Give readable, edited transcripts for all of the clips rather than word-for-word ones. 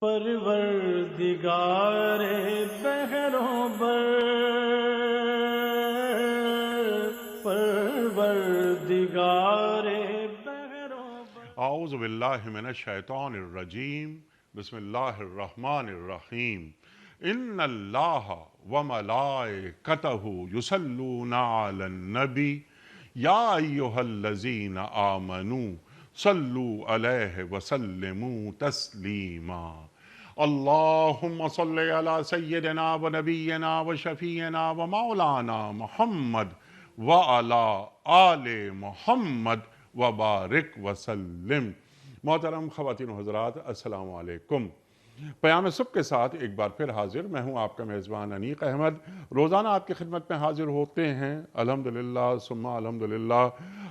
پروردگار بہروں بر، پروردگار بہروں بر۔ اعوذ باللہ من الشیطان الرجیم، بسم اللہ الرحمن الرحیم۔ ان اللہ وملائکتہ یصلون علی النبی یا ایہا الذین آمنوا صلوا علیہ وسلموا تسلیما۔ اللہم صل علی سیدنا و نبینا و شفیعنا و مولانا محمد وعلی آل محمد وبارک وسلم۔ محترم خواتین و حضرات، السلام علیکم۔ پیام صبح کے ساتھ ایک بار پھر حاضر میں ہوں، آپ کا میزبان انیق احمد۔ روزانہ آپ کی خدمت میں حاضر ہوتے ہیں الحمدللہ ثم الحمدللہ۔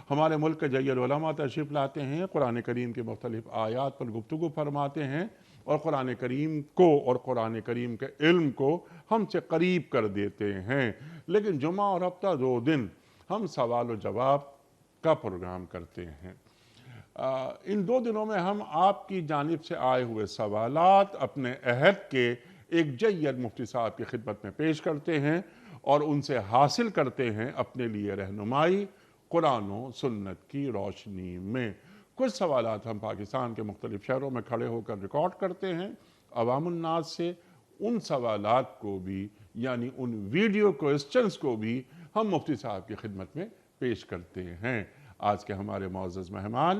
ہمارے ملک کے جلیل علماء تشریف لاتے ہیں، قرآن کریم کی مختلف آیات پر گفتگو فرماتے ہیں اور قرآن کریم کو اور قرآن کریم کے علم کو ہم سے قریب کر دیتے ہیں۔ لیکن جمعہ اور ہفتہ 2 دن ہم سوال و جواب کا پروگرام کرتے ہیں۔ ان 2 دنوں میں ہم آپ کی جانب سے آئے ہوئے سوالات اپنے عہد کے ایک جید مفتی صاحب کی خدمت میں پیش کرتے ہیں اور ان سے حاصل کرتے ہیں اپنے لیے رہنمائی قرآن و سنت کی روشنی میں۔ کچھ سوالات ہم پاکستان کے مختلف شہروں میں کھڑے ہو کر ریکارڈ کرتے ہیں عوام الناس سے۔ ان سوالات کو بھی یعنی ان ویڈیو کوئسچنز کو بھی ہم مفتی صاحب کی خدمت میں پیش کرتے ہیں۔ آج کے ہمارے معزز مہمان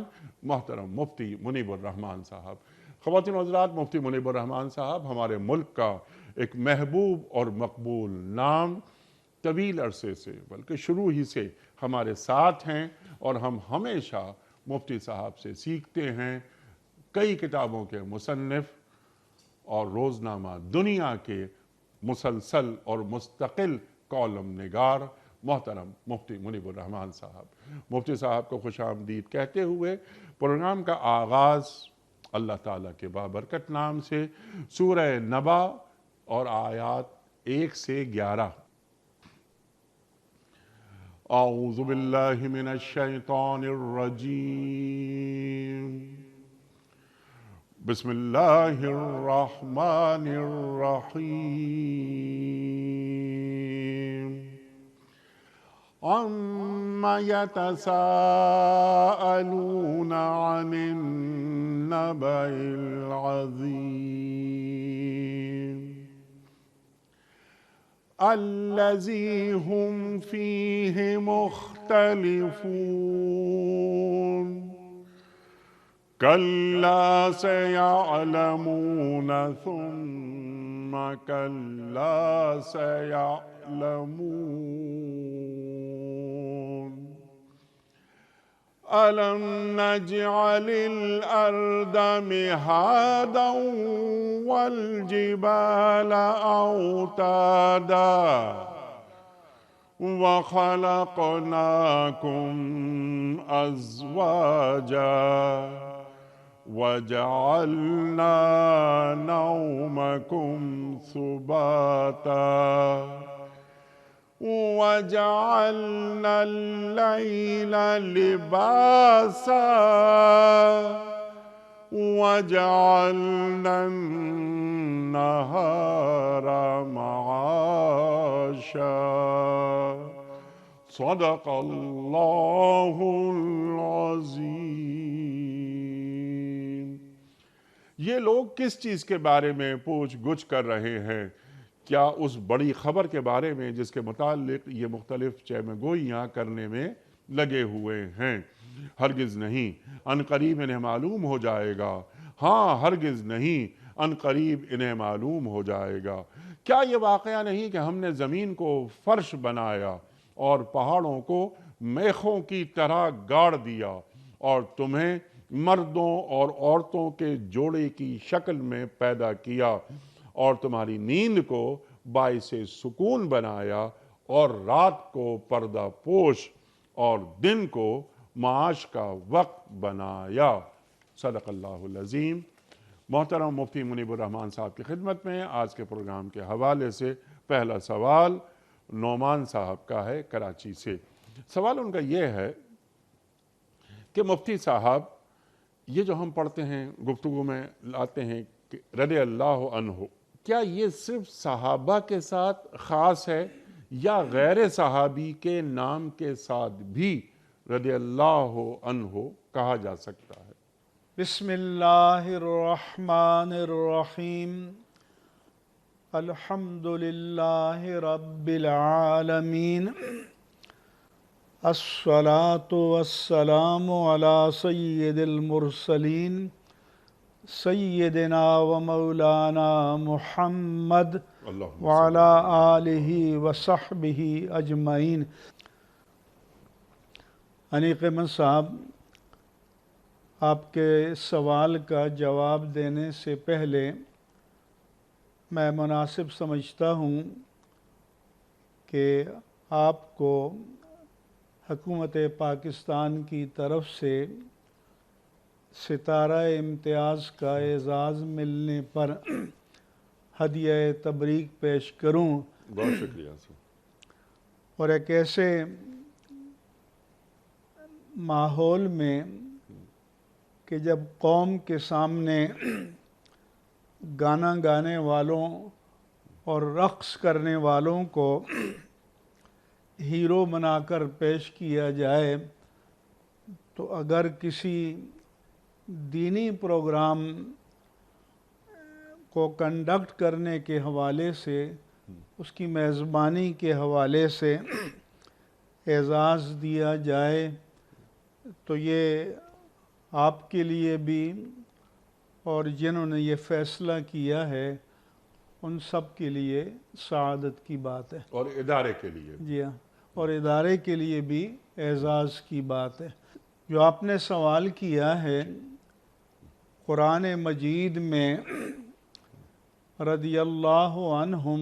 محترم مفتی منیب الرحمان صاحب۔ خواتین و حضرات، مفتی منیب الرحمان صاحب ہمارے ملک کا ایک محبوب اور مقبول نام، طویل عرصے سے بلکہ شروع ہی سے ہمارے ساتھ ہیں اور ہم ہمیشہ مفتی صاحب سے سیکھتے ہیں۔ کئی کتابوں کے مصنف اور روزنامہ دنیا کے مسلسل اور مستقل کالم نگار محترم مفتی منیب الرحمان صاحب۔ مفتی صاحب کو خوش آمدید کہتے ہوئے پروگرام کا آغاز اللہ تعالیٰ کے بابرکت نام سے، سورہ نبا اور آیات 1 سے 11۔ اعوذ باللہ من الشیطان الرجیم، بسم اللہ الرحمن الرحیم۔ عَمَّ يَتَسَاءَلُونَ عَنِ النَّبَإِ الْعَظِيمِ الَّذِي هُمْ فِيهِ مُخْتَلِفُونَ كَلَّا سَيَعْلَمُونَ ثُمَّ كَلَّا سَيَعْلَمُونَ أَلَمْ نَجْعَلِ الْأَرْضَ مِهَادًا وَالْجِبَالَ أَوْتَادًا وَخَلَقْنَاكُمْ أَزْوَاجًا وَجَعَلْنَا نَوْمَكُمْ سُبَاتًا وَجَعَلْنَا اللَّيْلَ لِبَاسًا وَجَعَلْنَا النَّهَارَ مَعَاشًا۔ صدق اللہ العظیم۔ یہ لوگ کس چیز کے بارے میں پوچھ گچھ کر رہے ہیں؟ کیا اس بڑی خبر کے بارے میں جس کے متعلق یہ مختلف چہمہ گوئیاں کرنے میں لگے ہوئے ہیں؟ ہرگز نہیں، ان قریب انہیں معلوم ہو جائے گا۔ ہاں، ہرگز نہیں، ان قریب انہیں معلوم ہو جائے گا۔ کیا یہ واقعہ نہیں کہ ہم نے زمین کو فرش بنایا اور پہاڑوں کو میخوں کی طرح گاڑ دیا اور تمہیں مردوں اور عورتوں کے جوڑے کی شکل میں پیدا کیا اور تمہاری نیند کو باعث سکون بنایا اور رات کو پردہ پوش اور دن کو معاش کا وقت بنایا۔ صدق اللہ العظیم۔ محترم مفتی منیب الرحمان صاحب کی خدمت میں آج کے پروگرام کے حوالے سے پہلا سوال نعمان صاحب کا ہے کراچی سے۔ سوال ان کا یہ ہے کہ مفتی صاحب، یہ جو ہم پڑھتے ہیں گفتگو میں لاتے ہیں کہ رضی اللہ عنہ، کیا یہ صرف صحابہ کے ساتھ خاص ہے یا غیر صحابی کے نام کے ساتھ بھی رضی اللہ عنہ کہا جا سکتا ہے؟ بسم اللہ الرحمن الرحیم الحمد للہ رب العالمین الصلاة والسلام علی سید المرسلین سیدنا و مولانا محمد اللہم وعلی آلہ وصحبہ اجمعین۔ انیق احمد صاحب، آپ کے سوال کا جواب دینے سے پہلے میں مناسب سمجھتا ہوں کہ آپ کو حکومت پاکستان کی طرف سے ستارہ امتیاز کا اعزاز ملنے پر ہدیہ تبریک پیش کروں، بہت شکریہ سر۔ اور ایک ایسے ماحول میں کہ جب قوم کے سامنے گانا گانے والوں اور رقص کرنے والوں کو ہیرو بنا کر پیش کیا جائے، تو اگر کسی دینی پروگرام کو کنڈکٹ کرنے کے حوالے سے، اس کی میزبانی کے حوالے سے اعزاز دیا جائے تو یہ آپ کے لیے بھی اور جنہوں نے یہ فیصلہ کیا ہے ان سب کے لیے سعادت کی بات ہے، اور ادارے کے لیے جی ہاں، اور ادارے کے لیے بھی اعزاز کی بات ہے۔ جو آپ نے سوال کیا ہے، قرآن مجید میں رضی اللہ عنہم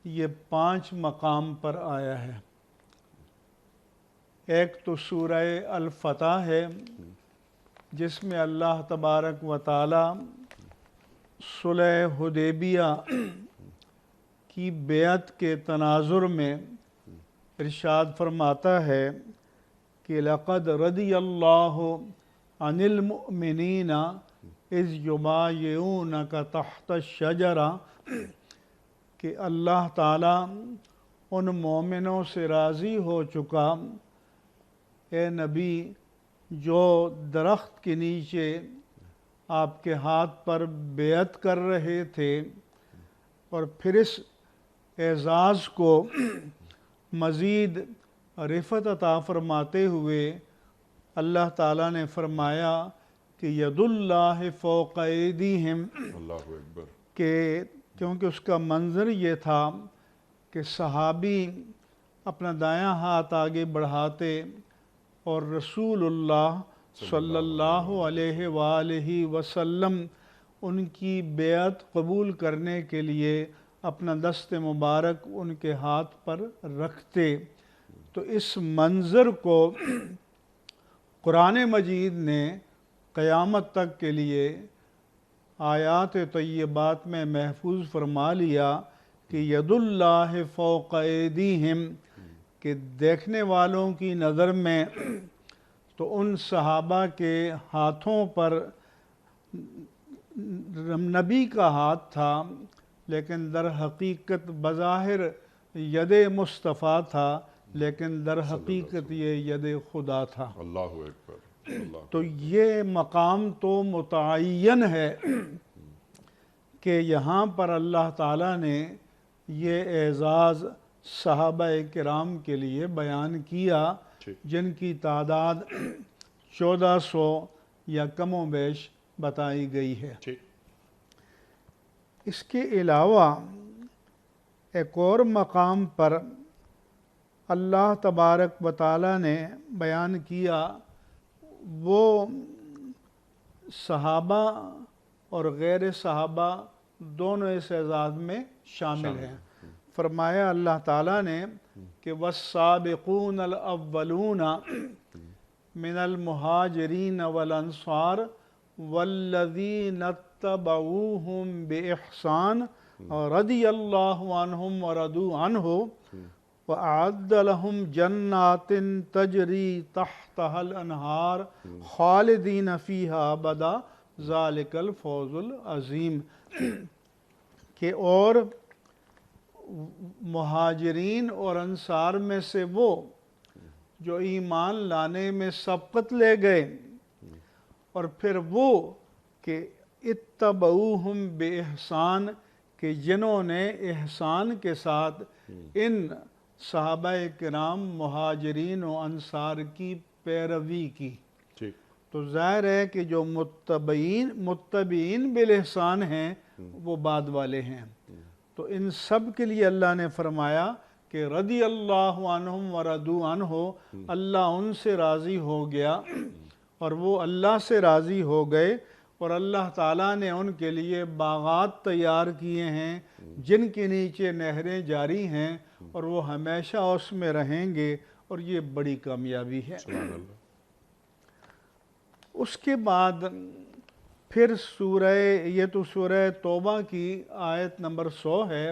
یہ 5 مقام پر آیا ہے۔ ایک تو سورہ الفتح ہے جس میں اللہ تبارک و تعالی صلح حدیبیہ کی بیعت کے تناظر میں ارشاد فرماتا ہے کہ لَقَدْ رَضِيَ اللَّهُ عَنِ الْمُؤْمِنِينَ اِذْ يُبَايِعُونَكَ تَحْتَ الشَّجَرَةِ، کہ اللہ تعالیٰ ان مومنوں سے راضی ہو چکا، اے نبی، جو درخت کے نیچے آپ کے ہاتھ پر بیعت کر رہے تھے۔ اور پھر اس اعزاز کو مزید رفعت عطا فرماتے ہوئے اللہ تعالیٰ نے فرمایا کہ ید اللہ فوق ایدیہم، اللہ اکبر، کہ کیونکہ اس کا منظر یہ تھا کہ صحابی اپنا دایاں ہاتھ آگے بڑھاتے اور رسول اللہ صلی اللہ علیہ وآلہ وسلم ان کی بیعت قبول کرنے کے لیے اپنا دست مبارک ان کے ہاتھ پر رکھتے۔ تو اس منظر کو قرآن مجید نے قیامت تک کے لیے آیات طیبات میں محفوظ فرما لیا کہ ید اللہ فوق ایدیہم، کہ دیکھنے والوں کی نظر میں تو ان صحابہ کے ہاتھوں پر نبی کا ہاتھ تھا، لیکن در حقیقت بظاہر ید مصطفیٰ تھا، لیکن در حقیقت یہ ید خدا تھا۔ اللہ اکبر، اللہ تو یہ مقام تو متعین ہے کہ یہاں پر اللہ تعالیٰ نے یہ اعزاز صحابہ کرام کے لیے بیان کیا، جن کی تعداد 1400 یا کم و بیش بتائی گئی ہے۔ ٹھیک۔ اس کے علاوہ ایک اور مقام پر اللہ تبارک و تعالیٰ نے بیان کیا، وہ صحابہ اور غیر صحابہ دونوں اس اعزاز میں شامل ہیں۔ فرمایا اللہ تعالیٰ نے کہ وَالسَّابِقُونَ الْأَوَّلُونَ مِنَ الْمُهَاجِرِينَ وَالْأَنصَارِ وَالَّذِينَ اتَّبَعُوهُمْ بِإِحْسَانٍ رَضِيَ اللَّهُ عَنْهُمْ وَرَضُوا عَنْهُ وَأَعَدَّ لَهُمْ جَنَّاتٍ تَجْرِي تَحْتَهَا الْأَنْهَارُ خَالِدِينَ فِيهَا أَبَدًا ذالک الفوز العظیم، کہ اور مہاجرین اور انصار میں سے وہ جو ایمان لانے میں سبقت لے گئے، اور پھر وہ کہ اتبعوہم بے احسان، کہ جنہوں نے احسان کے ساتھ ان صحابہ کرام مہاجرین و انصار کی پیروی کی۔ ٹھیک، تو ظاہر ہے کہ جو متبعین بالاحسان ہیں وہ بعد والے ہیں۔ تو ان سب کے لیے اللہ نے فرمایا کہ رضی اللہ عنہم ورضوا عنہ، اللہ ان سے راضی ہو گیا اور وہ اللہ سے راضی ہو گئے، اور اللہ تعالیٰ نے ان کے لیے باغات تیار کیے ہیں جن کے نیچے نہریں جاری ہیں، اور وہ ہمیشہ اس میں رہیں گے، اور یہ بڑی کامیابی ہے۔ سبحان اللہ۔ اس کے بعد پھر یہ تو سورہ توبہ کی آیت نمبر 100 ہے،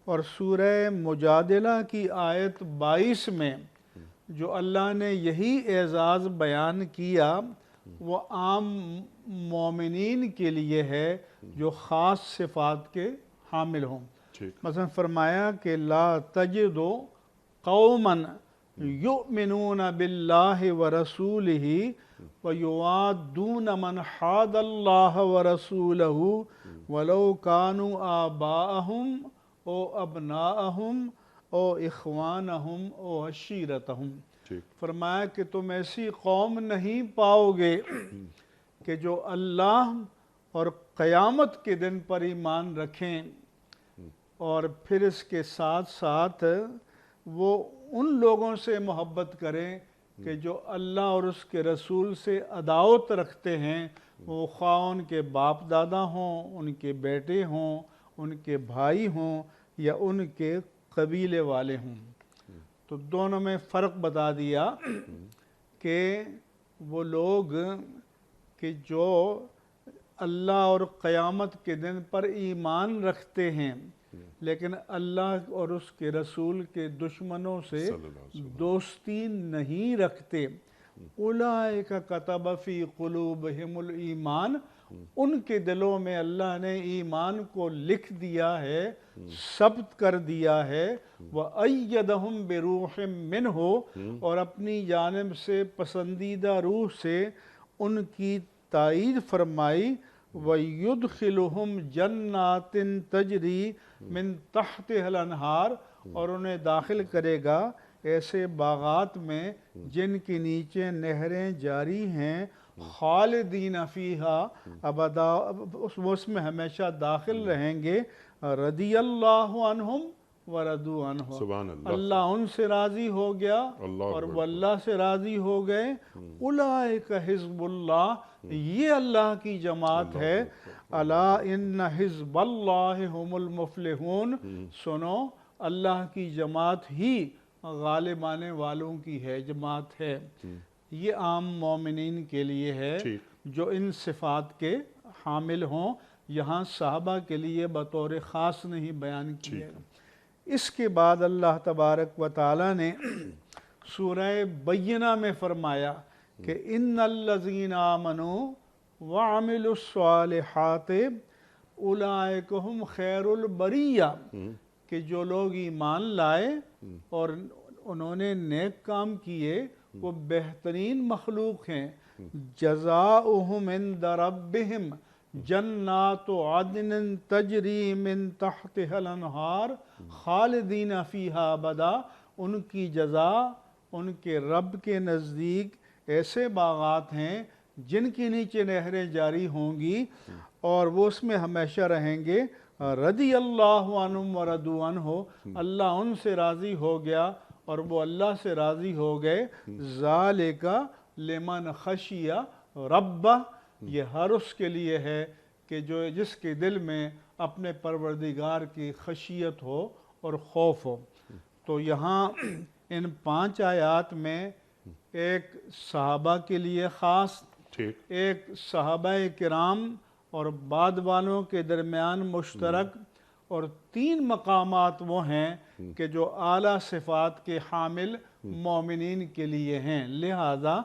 اور سورہ مجادلہ کی آیت 22 میں جو اللہ نے یہی اعزاز بیان کیا وہ عام مومنین کے لیے ہے جو خاص صفات کے حامل ہوں۔ ٹھیک، مثلا فرمایا کہ لا تجد قوما یؤمنون باللہ ورسولہ ویوادون من حاد اللہ ورسولہ ولو کانوا آباءہم او ابناءہم او اخوانہم او عشیرتہم۔ ٹھیک، فرمایا کہ تم ایسی قوم نہیں پاؤ گے کہ جو اللہ اور قیامت کے دن پر ایمان رکھیں، اور پھر اس کے ساتھ ساتھ وہ ان لوگوں سے محبت کریں کہ جو اللہ اور اس کے رسول سے عداوت رکھتے ہیں، وہ خواہ ان کے باپ دادا ہوں، ان کے بیٹے ہوں، ان کے بھائی ہوں، یا ان کے قبیلے والے ہوں۔ تو دونوں میں فرق بتا دیا کہ وہ لوگ کہ جو اللہ اور قیامت کے دن پر ایمان رکھتے ہیں لیکن اللہ اور اس کے رسول کے دشمنوں سے صلی اللہ علیہ وسلم۔ دوستی نہیں رکھتے، اولئک کتب فی قلوبہم الایمان، ان کے دلوں میں اللہ نے ایمان کو لکھ دیا ہے، ثبت کر دیا ہے، وَأَيَّدَهُمْ بِرُوحٍ مِّنْهُ، اور اپنی جانب سے پسندیدہ روح سے ان کی تائید فرمائی، وَيُدْخِلُهُمْ جَنَّاتٍ تَجْرِي مِن تَحْتِهَا الْأَنْهَارُ، اور انہیں داخل کرے گا ایسے باغات میں جن کے نیچے نہریں جاری ہیں، خالدین فیہا ابدا، اس میں ہمیشہ داخل رہیں گے، رضی اللہ عنہم ورضوا عنہ، سبحان اللہ۔ اللہ ان سے راضی ہو گیا اللہ اور اکبر۔ وہ اللہ سے راضی ہو گئے۔ اولئک حزب اللہ، یہ اللہ کی جماعت ہے، الا ان حزب اللہ هم المفلحون، سنو اللہ کی جماعت ہی غالب آنے والوں کی ہے، جماعت ہے۔ یہ عام مومنین کے لیے ہے ٹھیک، جو ان صفات کے حامل ہوں، یہاں صحابہ کے لیے بطور خاص نہیں بیان کیا۔ اس کے بعد اللہ تبارک و تعالی نے سورہ بینہ میں فرمایا کہ ان الذین آمنوا وعملوا الصالحات اولئک هم خیر البریہ، کہ جو لوگ ایمان لائے اور انہوں نے نیک کام کیے وہ بہترین مخلوق ہیں، جزاؤہم عند ربہم جنات عدن تجری من تحتها الانہار خالدین فیہا ابدا، ان کی جزا ان کے رب کے نزدیک ایسے باغات ہیں جن کے نیچے نہریں جاری ہوں گی اور وہ اس میں ہمیشہ رہیں گے، رضی اللہ عنہم ورضوا عنہ، اللہ ان سے راضی ہو گیا اور وہ اللہ سے راضی ہو گئے، ذالک لمن خشی ربہ، یہ ہر اس کے لیے ہے کہ جس کے دل میں اپنے پروردگار کی خشیت ہو اور خوف ہو۔ تو یہاں ان 5 آیات میں ایک صحابہ کے لیے خاص، ٹھیک، ایک صحابہ کرام اور بعد والوں کے درمیان مشترک، اور 3 مقامات وہ ہیں کہ جو اعلیٰ صفات کے حامل مومنین کے لیے ہیں۔ لہذا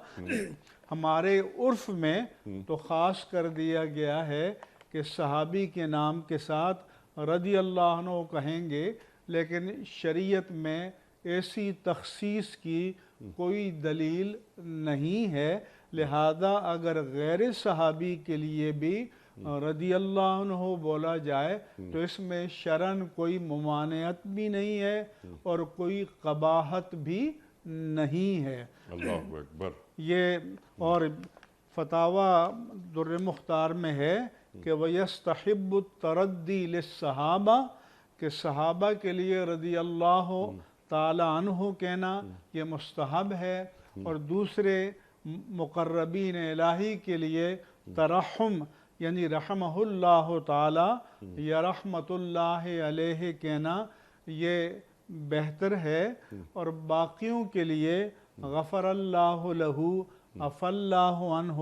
ہمارے عرف میں تو خاص کر دیا گیا ہے کہ صحابی کے نام کے ساتھ رضی اللہ عنہ کہیں گے، لیکن شریعت میں ایسی تخصیص کی کوئی دلیل نہیں ہے، لہذا اگر غیر صحابی کے لیے بھی رضی اللہ عنہ بولا جائے تو اس میں شرعاً کوئی ممانعت بھی نہیں ہے اور کوئی قباحت بھی نہیں ہے۔ اللہ اکبر۔ یہ اور فتاویٰ در مختار میں ہے کہ وَيَسْتَحِبُّ التَّرَدِّي لِلصَّحَابَہ، کہ صحابہ کے لیے رضی اللہ تعالی عنہ کہنا یہ مستحب ہے، اور دوسرے مقربین الہی کے لیے ترحم یعنی رحمہ اللہ تعالی یا رحمت اللہ علیہ کہنا یہ بہتر ہے، اور باقیوں کے لیے غفر اللہ لہو، عفا اللہ عنہ،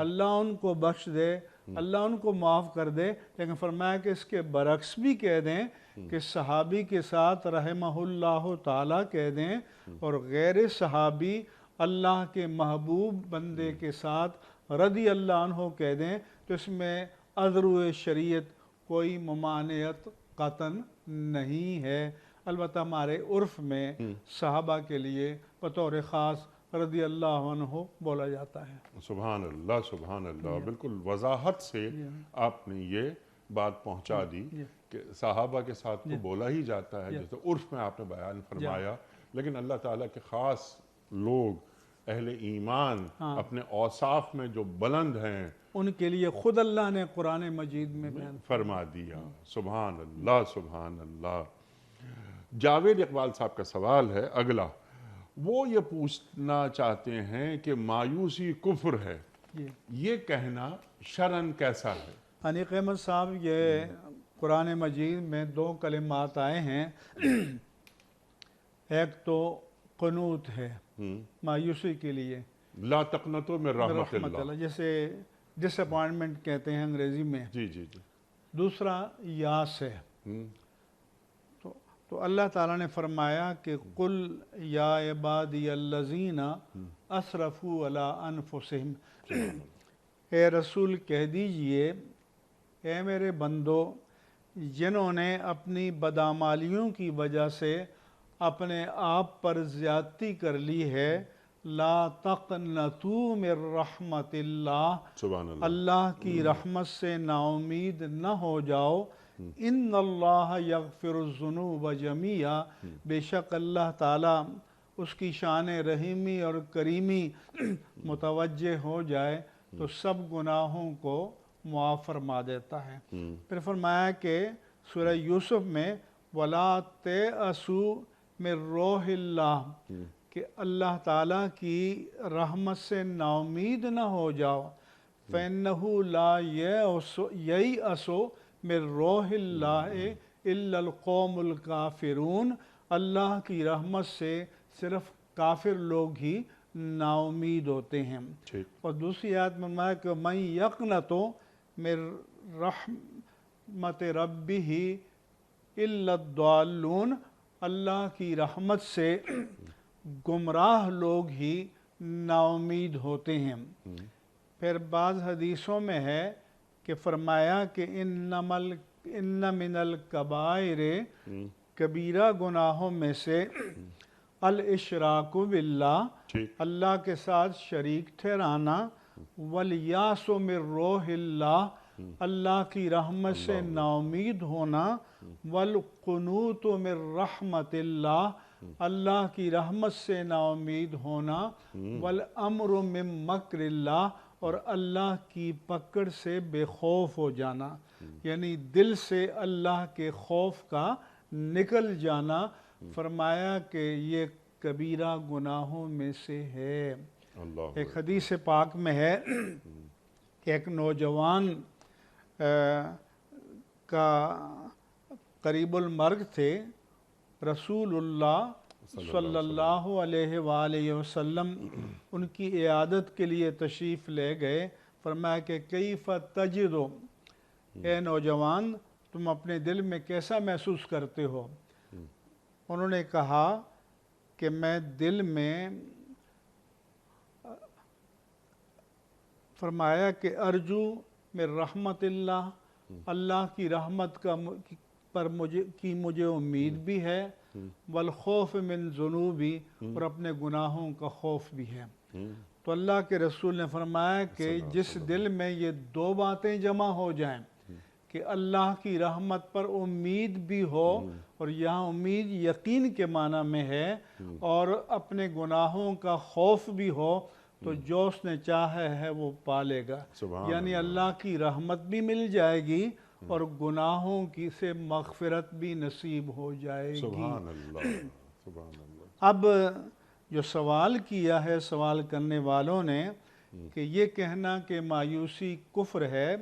اللہ ان کو بخش دے، اللہ ان کو معاف کر دے، لیکن فرمایا کہ اس کے برعکس بھی کہہ دیں کہ صحابی کے ساتھ رحمہ اللہ تعالی کہہ دیں، اور غیر صحابی اللہ کے محبوب بندے کے ساتھ رضی اللہ عنہ کہہ دیں، تو اس میں عذر شریعت کوئی ممانعت قطعاً نہیں ہے۔ البتہ ہمارے عرف میں صحابہ کے لیے بطور خاص رضی اللہ عنہ بولا جاتا ہے۔ سبحان اللہ، سبحان اللہ، بالکل وضاحت سے آپ نے یہ بات پہنچا دی کہ صحابہ کے ساتھ تو بولا ہی جاتا ہے جیسے عرف میں آپ نے بیان فرمایا، لیکن اللہ تعالیٰ کے خاص لوگ اہل ایمان اپنے اوصاف میں جو بلند ہیں ان کے لیے خود اللہ نے قرآن مجید میں بیان فرما دیا۔ سبحان اللہ، سبحان اللہ۔ جاوید اقبال صاحب کا سوال ہے اگلا، وہ یہ پوچھنا چاہتے ہیں کہ مایوسی کفر ہے، یہ کہنا شرعاً کیسا ہے؟ انیق احمد صاحب، یہ قرآن مجید میں دو کلمات آئے ہیں، ایک تو قنوت ہے مایوسی کے لیے، لا تقنطوا من رحمت اللہ، جیسے ڈس اپوائنٹمنٹ کہتے ہیں انگریزی میں، جی جی جی۔ دوسرا یاس ہے۔ تو اللہ تعالیٰ نے فرمایا کہ قل یا عبادی الذین اسرفوا علی انفسہم، اے رسول کہہ دیجئے اے میرے بندو جنہوں نے اپنی بدعمالیوں کی وجہ سے اپنے آپ پر زیادتی کر لی ہے، لا تقنطوا من رحمت اللہ، سبحان اللہ، اللہ کی رحمت سے نا امید نہ ہو جاؤ، ان اللہ یغفر الذنوب جمیعا، بے شک اللہ تعالیٰ اس کی شان رحیمی اور کریمی متوجہ ہو جائے تو سب گناہوں کو معاف فرما دیتا ہے۔ پھر فرمایا کہ سورہ یوسف میں وَلَا تَيْأَسُوا مِن رَوْحِ اللَّهِ، کہ اللہ تعالیٰ کی رحمت سے نا امید نہ ہو جاؤ، فَإِنَّهُ لَا يَيْأَسُ مِن رَوْحِ اللَّهِ إِلَّا الْقَوْمُ الْكَافِرُونَ، اللہ کی رحمت سے صرف کافر لوگ ہی نا امید ہوتے ہیں۔ اور دوسری آیت میں فرمایا کہ مَن یقنط مِن رحمت ربہ إِلَّا الضَّالُّونَ، اللہ کی رحمت سے گمراہ لوگ ہی نا امید ہوتے ہیں۔ پھر بعض حدیثوں میں ہے کہ فرمایا کہ ان من الکبائر، کبیرہ گناہوں میں سے الاشراک باللہ، اللہ کے ساتھ شریک ٹھہرانا، والیاس من روح اللہ، اللہ کی رحمت سے نا امید ہونا، والقنوط من رحمت اللہ، اللہ کی رحمت سے نا امید ہونا، والامر من مکر اللہ، اور اللہ کی پکڑ سے بے خوف ہو جانا، یعنی دل سے اللہ کے خوف کا نکل جانا۔ فرمایا کہ یہ کبیرہ گناہوں میں سے ہے۔ ایک حدیث پاک میں ہے کہ ایک نوجوان کا قریب المرگ تھے، رسول اللہ صلی اللہ علیہ وآلہ وسلم ان کی عیادت کے لیے تشریف لے گئے۔ فرمایا کہ کیف تجد، اے نوجوان تم اپنے دل میں کیسا محسوس کرتے ہو؟ انہوں نے کہا کہ میں دل میں فرمایا کہ ارجو من رحمت اللہ، اللہ کی رحمت پر مجھے امید بھی ہے، والخوف من ذنوبی، اور اپنے گناہوں کا خوف بھی ہے۔ تو اللہ کے رسول نے فرمایا کہ جس دل میں یہ دو باتیں جمع ہو جائیں کہ اللہ کی رحمت پر امید بھی ہو، اور یہاں امید یقین کے معنی میں ہے، اور اپنے گناہوں کا خوف بھی ہو، تو جو اس نے چاہا ہے وہ پالے گا، یعنی اللہ کی رحمت بھی مل جائے گی اور گناہوں کی سے مغفرت بھی نصیب ہو جائے گی۔ سبحان اللہ، سبحان اللہ۔ اب جو سوال کیا ہے سوال کرنے والوں نے کہ یہ کہنا کہ مایوسی کفر ہے،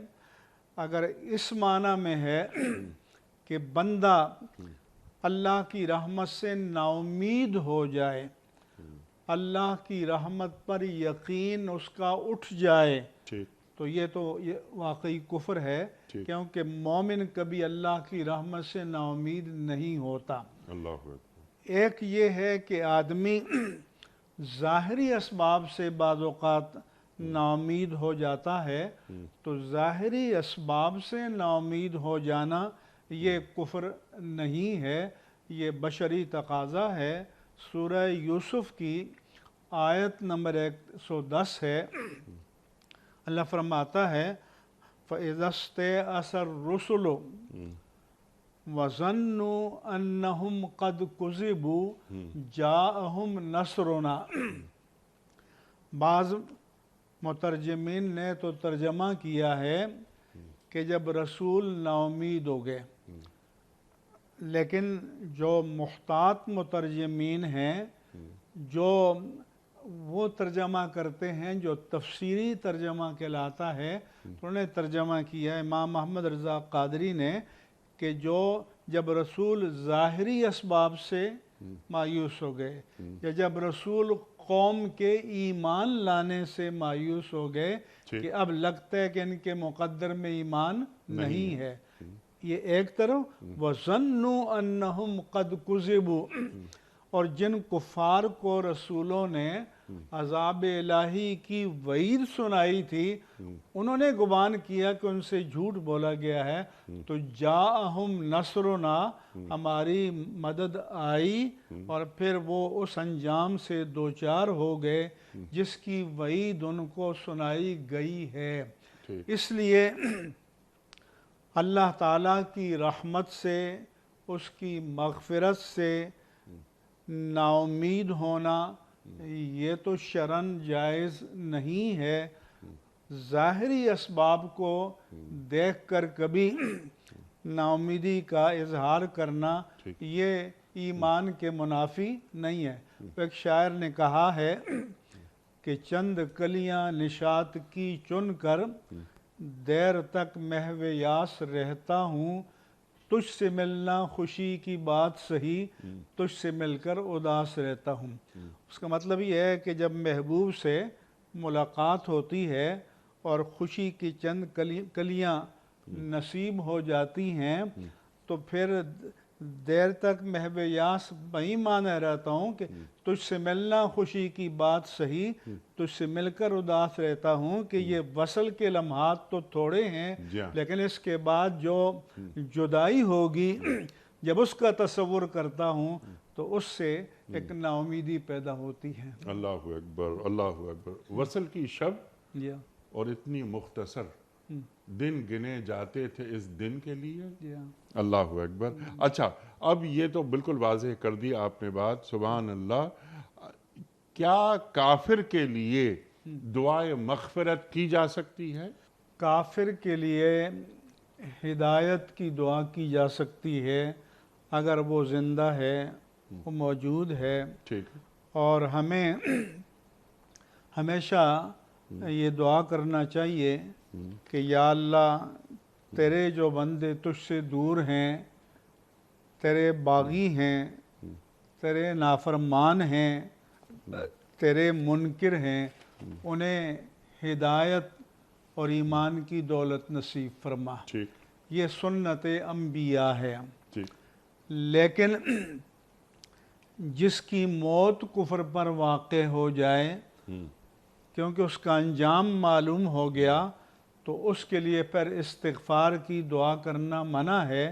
اگر اس معنی میں ہے کہ بندہ اللہ کی رحمت سے نا امید ہو جائے، اللہ کی رحمت پر یقین اس کا اٹھ جائے، تو یہ واقعی کفر ہے، کیونکہ مومن کبھی اللہ کی رحمت سے نا امید نہیں ہوتا۔ ایک یہ ہے کہ آدمی ظاہری اسباب سے بعض اوقات نا امید ہو جاتا ہے، تو ظاہری اسباب سے نا امید ہو جانا یہ کفر نہیں ہے، یہ بشری تقاضا ہے۔ سورہ یوسف کی آیت نمبر 110 ہے، اللہ فرماتا ہے فَإِذَا اسْتَيْأَسَ الرُّسُلُ وَظَنُّوا أَنَّهُمْ قَدْ كُذِبُوا جَاءَهُمْ نَصْرُنَا۔ بعض مترجمین نے تو ترجمہ کیا ہے کہ جب رسول نا امید ہو گئے، لیکن جو محتاط مترجمین ہیں، جو وہ ترجمہ کرتے ہیں جو تفسیری ترجمہ کہلاتا ہے، انہوں نے ترجمہ کیا ہے امام محمد رضا قادری نے کہ جب رسول ظاہری اسباب سے مایوس ہو گئے، یا جب رسول قوم کے ایمان لانے سے مایوس ہو گئے کہ اب لگتا ہے کہ ان کے مقدر میں ایمان نہیں ہے، یہ ایک طرف وَظَنُّوا أَنَّهُمْ قَدْ كُذِبُوا، اور جن کفار کو رسولوں نے عذاب الہی کی وعید سنائی تھی، انہوں نے گمان کیا کہ ان سے جھوٹ بولا گیا ہے، تو جاءہم نصرنا، ہماری مدد آئی، اور پھر وہ اس انجام سے دوچار ہو گئے جس کی وعید ان کو سنائی گئی ہے۔ اس لیے اللہ تعالیٰ کی رحمت سے، اس کی مغفرت سے نا امید ہونا یہ تو شرعاً جائز نہیں ہے۔ ظاہری اسباب کو دیکھ کر کبھی نا امیدی کا اظہار کرنا یہ ایمان کے منافی نہیں ہے۔ ایک شاعر نے کہا ہے کہ چند کلیاں نشاط کی چن کر دیر تک محو یاس رہتا ہوں، تجھ سے ملنا خوشی کی بات سہی، تجھ سے مل کر اداس رہتا ہوں۔ اس کا مطلب یہ ہے کہ جب محبوب سے ملاقات ہوتی ہے اور خوشی کی چند کلیاں نصیب ہو جاتی ہیں، تو پھر دیر تک محو یاس بہی مانے رہتا ہوں کہ تجھ سے ملنا خوشی کی بات سہی، تجھ سے مل کر اداس رہتا ہوں، کہ یہ وصل کے لمحات تو تھوڑے ہیں، لیکن اس کے بعد جو جدائی ہوگی جب اس کا تصور کرتا ہوں تو اس سے ایک نا امیدی پیدا ہوتی ہے۔ اللہ اکبر، اللہ اکبر۔ وصل کی شب اور اتنی مختصر دن گنے جاتے تھے اس دن کے لیے۔ اللہ اکبر۔ اچھا، اب یہ تو بالکل واضح کر دی آپ نے بات، سبحان اللہ۔ کیا کافر کے لیے دعائے مغفرت کی جا سکتی ہے؟ کافر کے لیے ہدایت کی دعا کی جا سکتی ہے اگر وہ زندہ ہے، وہ موجود ہے، اور ہمیں ہمیشہ یہ دعا کرنا چاہیے کہ یا اللہ، تیرے جو بندے تجھ سے دور ہیں، تیرے باغی ہیں، تیرے نافرمان ہیں، تیرے منکر ہیں، انہیں ہدایت اور ایمان کی دولت نصیب فرما۔ یہ سنت انبیاء ہے۔ لیکن جس کی موت کفر پر واقع ہو جائے، کیونکہ اس کا انجام معلوم ہو گیا تو اس کے لیے پھر استغفار کی دعا کرنا منع ہے۔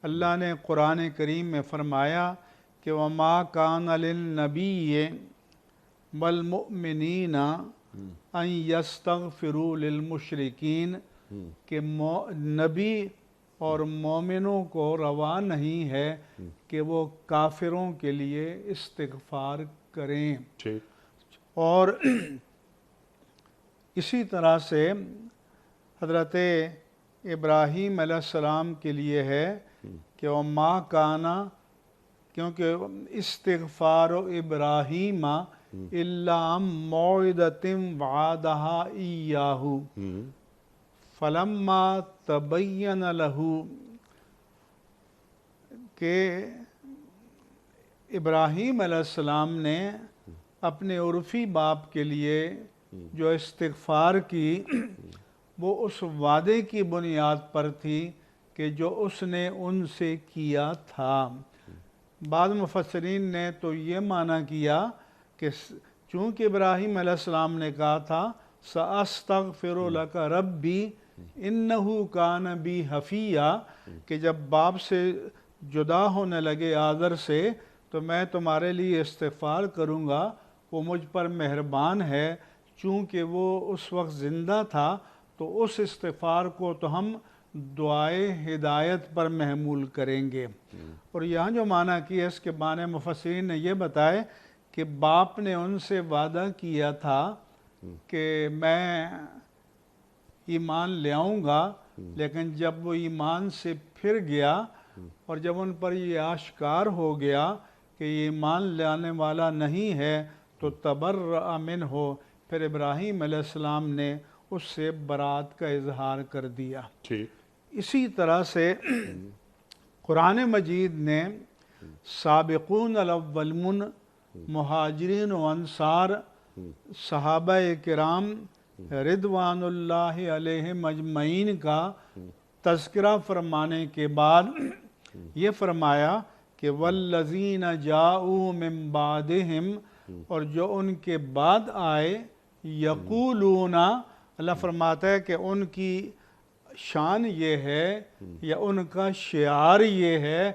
اللہ نے قرآن کریم میں فرمایا کہ وَمَا كَانَ لِلنَّبِيِّ وَالْمُؤْمِنِينَ أَن يَسْتَغْفِرُوا لِلْمُشْرِكِينَ کہ نبی اور مومنوں کو روا نہیں ہے کہ وہ کافروں کے لیے استغفار کریں۔ ٹھیک۔ اور اسی طرح سے حضرت ابراہیم علیہ السلام کے لیے ہے کہ وَمَا كَانَ، کیونکہ استغفار ابراہیم إِلَّا مَوْعِدَةٍ وَعَدَهَا إِيَّاهُ فَلَمَّا تَبَيَّنَ لَهُ، کہ ابراہیم علیہ السلام نے اپنے عرفی باپ کے لیے جو استغفار کی وہ اس وعدے کی بنیاد پر تھی کہ جو اس نے ان سے کیا تھا۔ بعض مفسرین نے تو یہ معنی کیا کہ چونکہ ابراہیم علیہ السلام نے کہا تھا سَأَسْتَغْفِرُ لَكَ رَبِّي إِنَّهُ كَانَ بِي حَفِيًّا، کہ جب باپ سے جدا ہونے لگے آذر سے تو میں تمہارے لیے استغفار کروں گا، وہ مجھ پر مہربان ہے۔ چونکہ وہ اس وقت زندہ تھا تو اس استغفار کو تو ہم دعائے ہدایت پر محمول کریں گے۔ اور یہاں جو معنی کیا اس کے معنی مفسرین نے یہ بتائے کہ باپ نے ان سے وعدہ کیا تھا کہ میں ایمان لے آؤں گا، لیکن جب وہ ایمان سے پھر گیا اور جب ان پر یہ آشکار ہو گیا کہ یہ ایمان لانے والا نہیں ہے تو تبرأ منہ، پھر ابراہیم علیہ السلام نے اس سے برات کا اظہار کر دیا۔ ٹھیک۔ اسی طرح سے قرآن مجید نے سابقون الاولون، مہاجرین و انصار، صحابہ کرام رضوان اللہ علیہم اجمعین کا تذکرہ فرمانے کے بعد یہ فرمایا کہ والذین جاؤوا من بعدہم، اور جو ان کے بعد آئے، یقولون، اللہ فرماتا ہے کہ ان کی شان یہ ہے یا ان کا شعار یہ ہے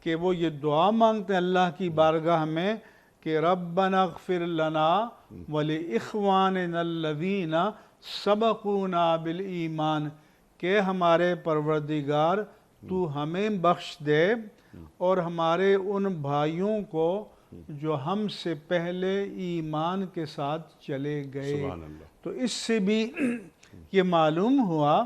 کہ وہ یہ دعا مانگتے ہیں اللہ کی بارگاہ میں کہ ربنا اغفر لنا ولإخواننا الذین سبقونا بالایمان، کہ ہمارے پروردگار تو ہمیں بخش دے اور ہمارے ان بھائیوں کو جو ہم سے پہلے ایمان کے ساتھ چلے گئے۔ سبحان اللہ۔ تو اس سے بھی یہ معلوم ہوا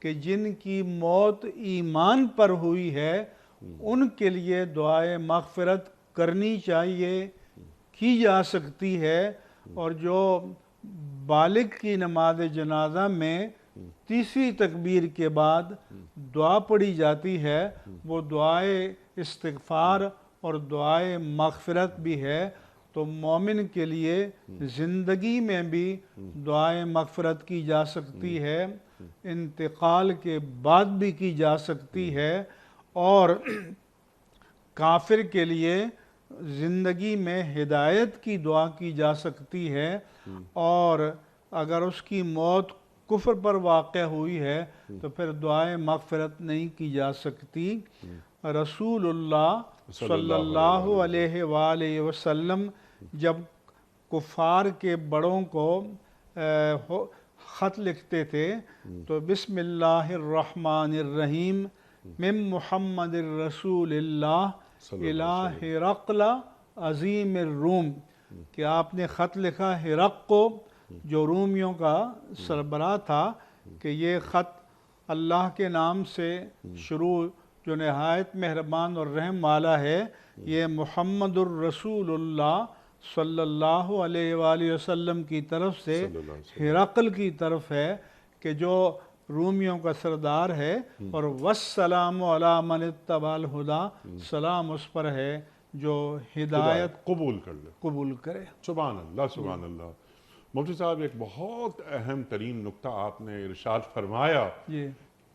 کہ جن کی موت ایمان پر ہوئی ہے ان کے لیے دعائے مغفرت کرنی چاہیے، کی جا سکتی ہے، اور جو بالغ کی نماز جنازہ میں تیسری تکبیر کے بعد دعا پڑھی جاتی ہے وہ دعائے استغفار اور دعائے مغفرت بھی ہے۔ تو مومن کے لیے زندگی میں بھی دعائے مغفرت کی جا سکتی ہے، انتقال کے بعد بھی کی جا سکتی ہے، اور کافر کے لیے زندگی میں ہدایت کی دعا کی جا سکتی ہے، اور اگر اس کی موت کفر پر واقع ہوئی ہے تو پھر دعائے مغفرت نہیں کی جا سکتی۔ رسول اللہ صلی اللہ علیہ وآلہ وسلم جب کفار کے بڑوں کو خط لکھتے تھے تو بسم اللہ الرحمن الرحیم من محمد الرسول اللہ الی ہرقل عظیم الروم، کہ آپ نے خط لکھا ہرقل کو جو رومیوں کا سربراہ تھا کہ یہ خط اللہ کے نام سے شروع جو نہایت مہربان اور رحم والا ہے، یہ محمد الرسول اللہ صلی اللہ علیہ وآلہ وسلم کی طرف سے ہرقل کی طرف ہے کہ جو رومیوں کا سردار ہے، اور والسلام علی من اتبع الہدی، سلام اس پر ہے جو ہدایت قبول کر لے، قبول کرے۔ سبحان اللہ، سبحان اللہ۔ مفتی صاحب ایک بہت اہم ترین نکتہ آپ نے ارشاد فرمایا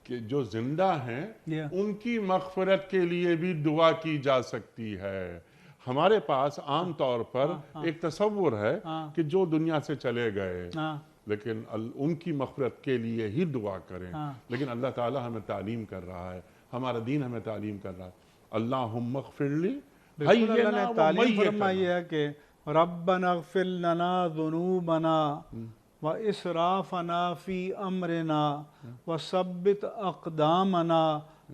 کہ جو زندہ ہیں ان کی مغفرت کے لیے بھی دعا کی جا سکتی ہے۔ ہمارے پاس عام طور پر ایک تصور ہے کہ جو دنیا سے چلے گئے ہاں لیکن ان کی مغفرت کے لیے ہی دعا کریں، لیکن اللہ تعالی ہمیں تعلیم کر رہا ہے، ہمارا دین ہمیں تعلیم کر رہا ہے، اللہم اغفر لی بالکل اللہ نے حینا تعلیم ومیتنا۔ فرمائی ہے کہ ربنا اغفر لنا ذنوبنا واسرافنا فی امرنا وثبت اقدامنا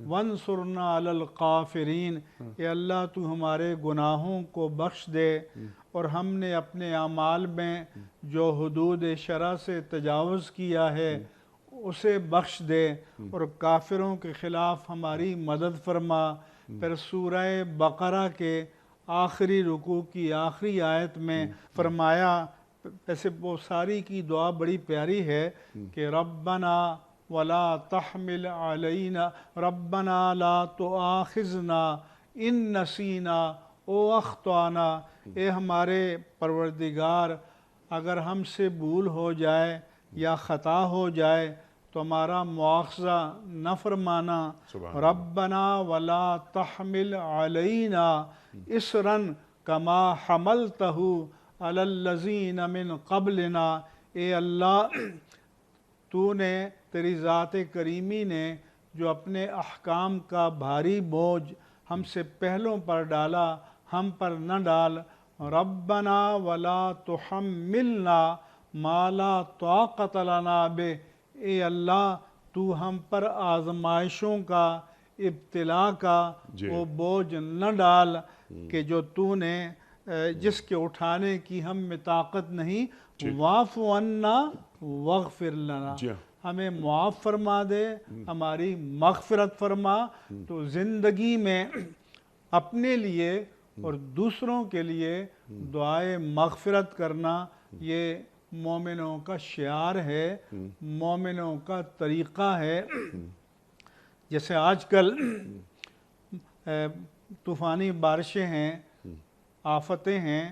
وانصرنا علی الکافرین۔ اے اللہ تو ہمارے گناہوں کو بخش دے اور ہم نے اپنے اعمال میں جو حدود شرع سے تجاوز کیا ہے اسے بخش دے اور کافروں کے خلاف ہماری مدد فرما۔ پھر سورہ بقرہ کے آخری رکوع کی آخری آیت میں فرمایا، ایسے وہ ساری کی دعا بڑی پیاری ہے کہ ربنا ولا تحمل علینا ربنا لا تؤاخذنا ان نسینا او اخطانا۔ اے ہمارے پروردگار اگر ہم سے بھول ہو جائے یا خطا ہو جائے تو ہمارا مواخذہ نہ فرمانا۔ ربنا ولا تحمل علینا اسرا کما حملتہ علی الذین من قبلنا۔ اے اللہ تو نے تیری ذات کریمی نے جو اپنے احکام کا بھاری بوجھ ہم سے پہلوں پر ڈالا ہم پر نہ ڈال۔ ربنا ولا تحملنا ما لا طاقت لنا بہ۔ اے اللہ تو ہم پر آزمائشوں کا، ابتلا کا وہ بوجھ نہ ڈال کہ جو تو نے جس کے اٹھانے کی ہم میں طاقت نہیں۔ واعف عنا واغفر لنا، ہمیں معاف فرما دے، ہماری مغفرت فرما۔ تو زندگی میں اپنے لیے اور دوسروں کے لیے دعائے مغفرت کرنا یہ مومنوں کا شعار ہے، مومنوں کا طریقہ ہے۔ جیسے آج کل طوفانی بارشیں ہیں، آفتیں ہیں،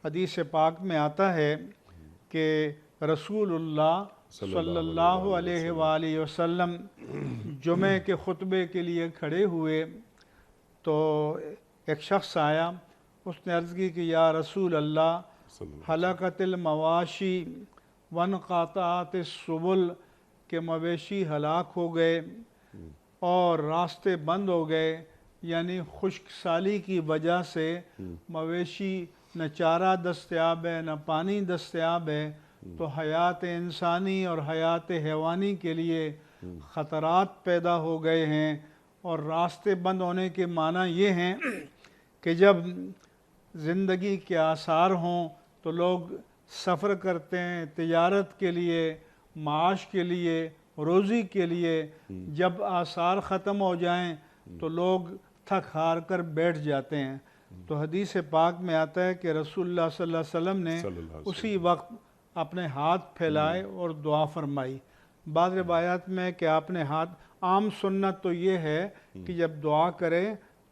حدیث پاک میں آتا ہے کہ رسول اللہ صلی اللہ علیہ وآلہ وسلم جمعے کے خطبے کے لیے کھڑے ہوئے تو ایک شخص آیا، اس نے عرض کی کہ یا رسول اللہ ہلکت المواشی وانقطعت السبل، کہ مویشی ہلاک ہو گئے اور راستے بند ہو گئے، یعنی خشک سالی کی وجہ سے مویشی نہ چارہ دستیاب ہے نہ پانی دستیاب ہے، تو حیات انسانی اور حیات حیوانی کے لیے خطرات پیدا ہو گئے ہیں۔ اور راستے بند ہونے کے معنی یہ ہیں کہ جب زندگی کے آثار ہوں تو لوگ سفر کرتے ہیں تجارت کے لیے، معاش کے لیے، روزی کے لیے۔ جب آثار ختم ہو جائیں تو لوگ تھک ہار کر بیٹھ جاتے ہیں۔ تو حدیث پاک میں آتا ہے کہ رسول اللہ صلی اللہ علیہ وسلم نے اسی وقت اپنے ہاتھ پھیلائے اور دعا فرمائی۔ بعض روایات میں کہ آپ نے ہاتھ، عام سنت تو یہ ہے کہ جب دعا کرے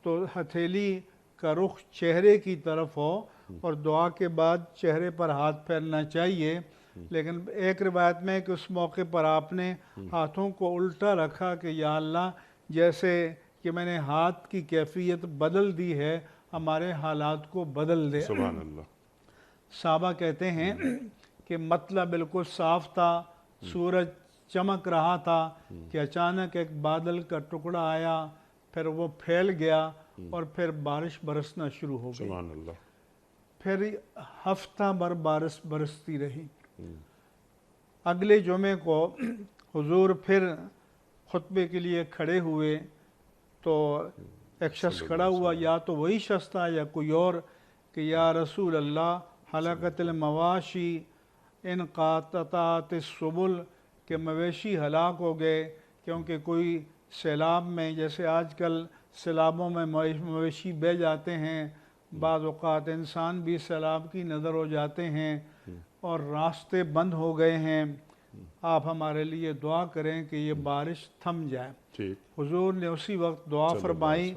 تو ہتھیلی کا رخ چہرے کی طرف ہو اور دعا کے بعد چہرے پر ہاتھ پھیرنا چاہیے، لیکن ایک روایت میں کہ اس موقع پر آپ نے ہاتھوں کو الٹا رکھا کہ یا اللہ جیسے کہ میں نے ہاتھ کی کیفیت بدل دی ہے ہمارے حالات کو بدل دے۔ سبحان اللہ۔ صحابہ کہتے ہیں کہ مطلب بالکل صاف تھا، سورج چمک رہا تھا کہ اچانک ایک بادل کا ٹکڑا آیا، پھر وہ پھیل گیا اور پھر بارش برسنا شروع ہو گئی۔ سبحان اللہ۔ پھر ہفتہ بھر بارش برستی رہی۔ اگلے جمعے کو حضور پھر خطبے کے لیے کھڑے ہوئے تو ایک شخص کھڑا ہوا، یا تو وہی شخص تھا یا کوئی اور، کہ یا رسول اللہ ہلاکت المواشی انقطعت السبل، کہ مویشی ہلاک ہو گئے کیونکہ کوئی سیلاب میں، جیسے آج کل سیلابوں میں مویشی بہہ جاتے ہیں، بعض اوقات انسان بھی سیلاب کی نظر ہو جاتے ہیں اور راستے بند ہو گئے ہیں، آپ ہمارے لیے دعا کریں کہ یہ بارش تھم جائے۔ حضور نے اسی وقت دعا فرمائی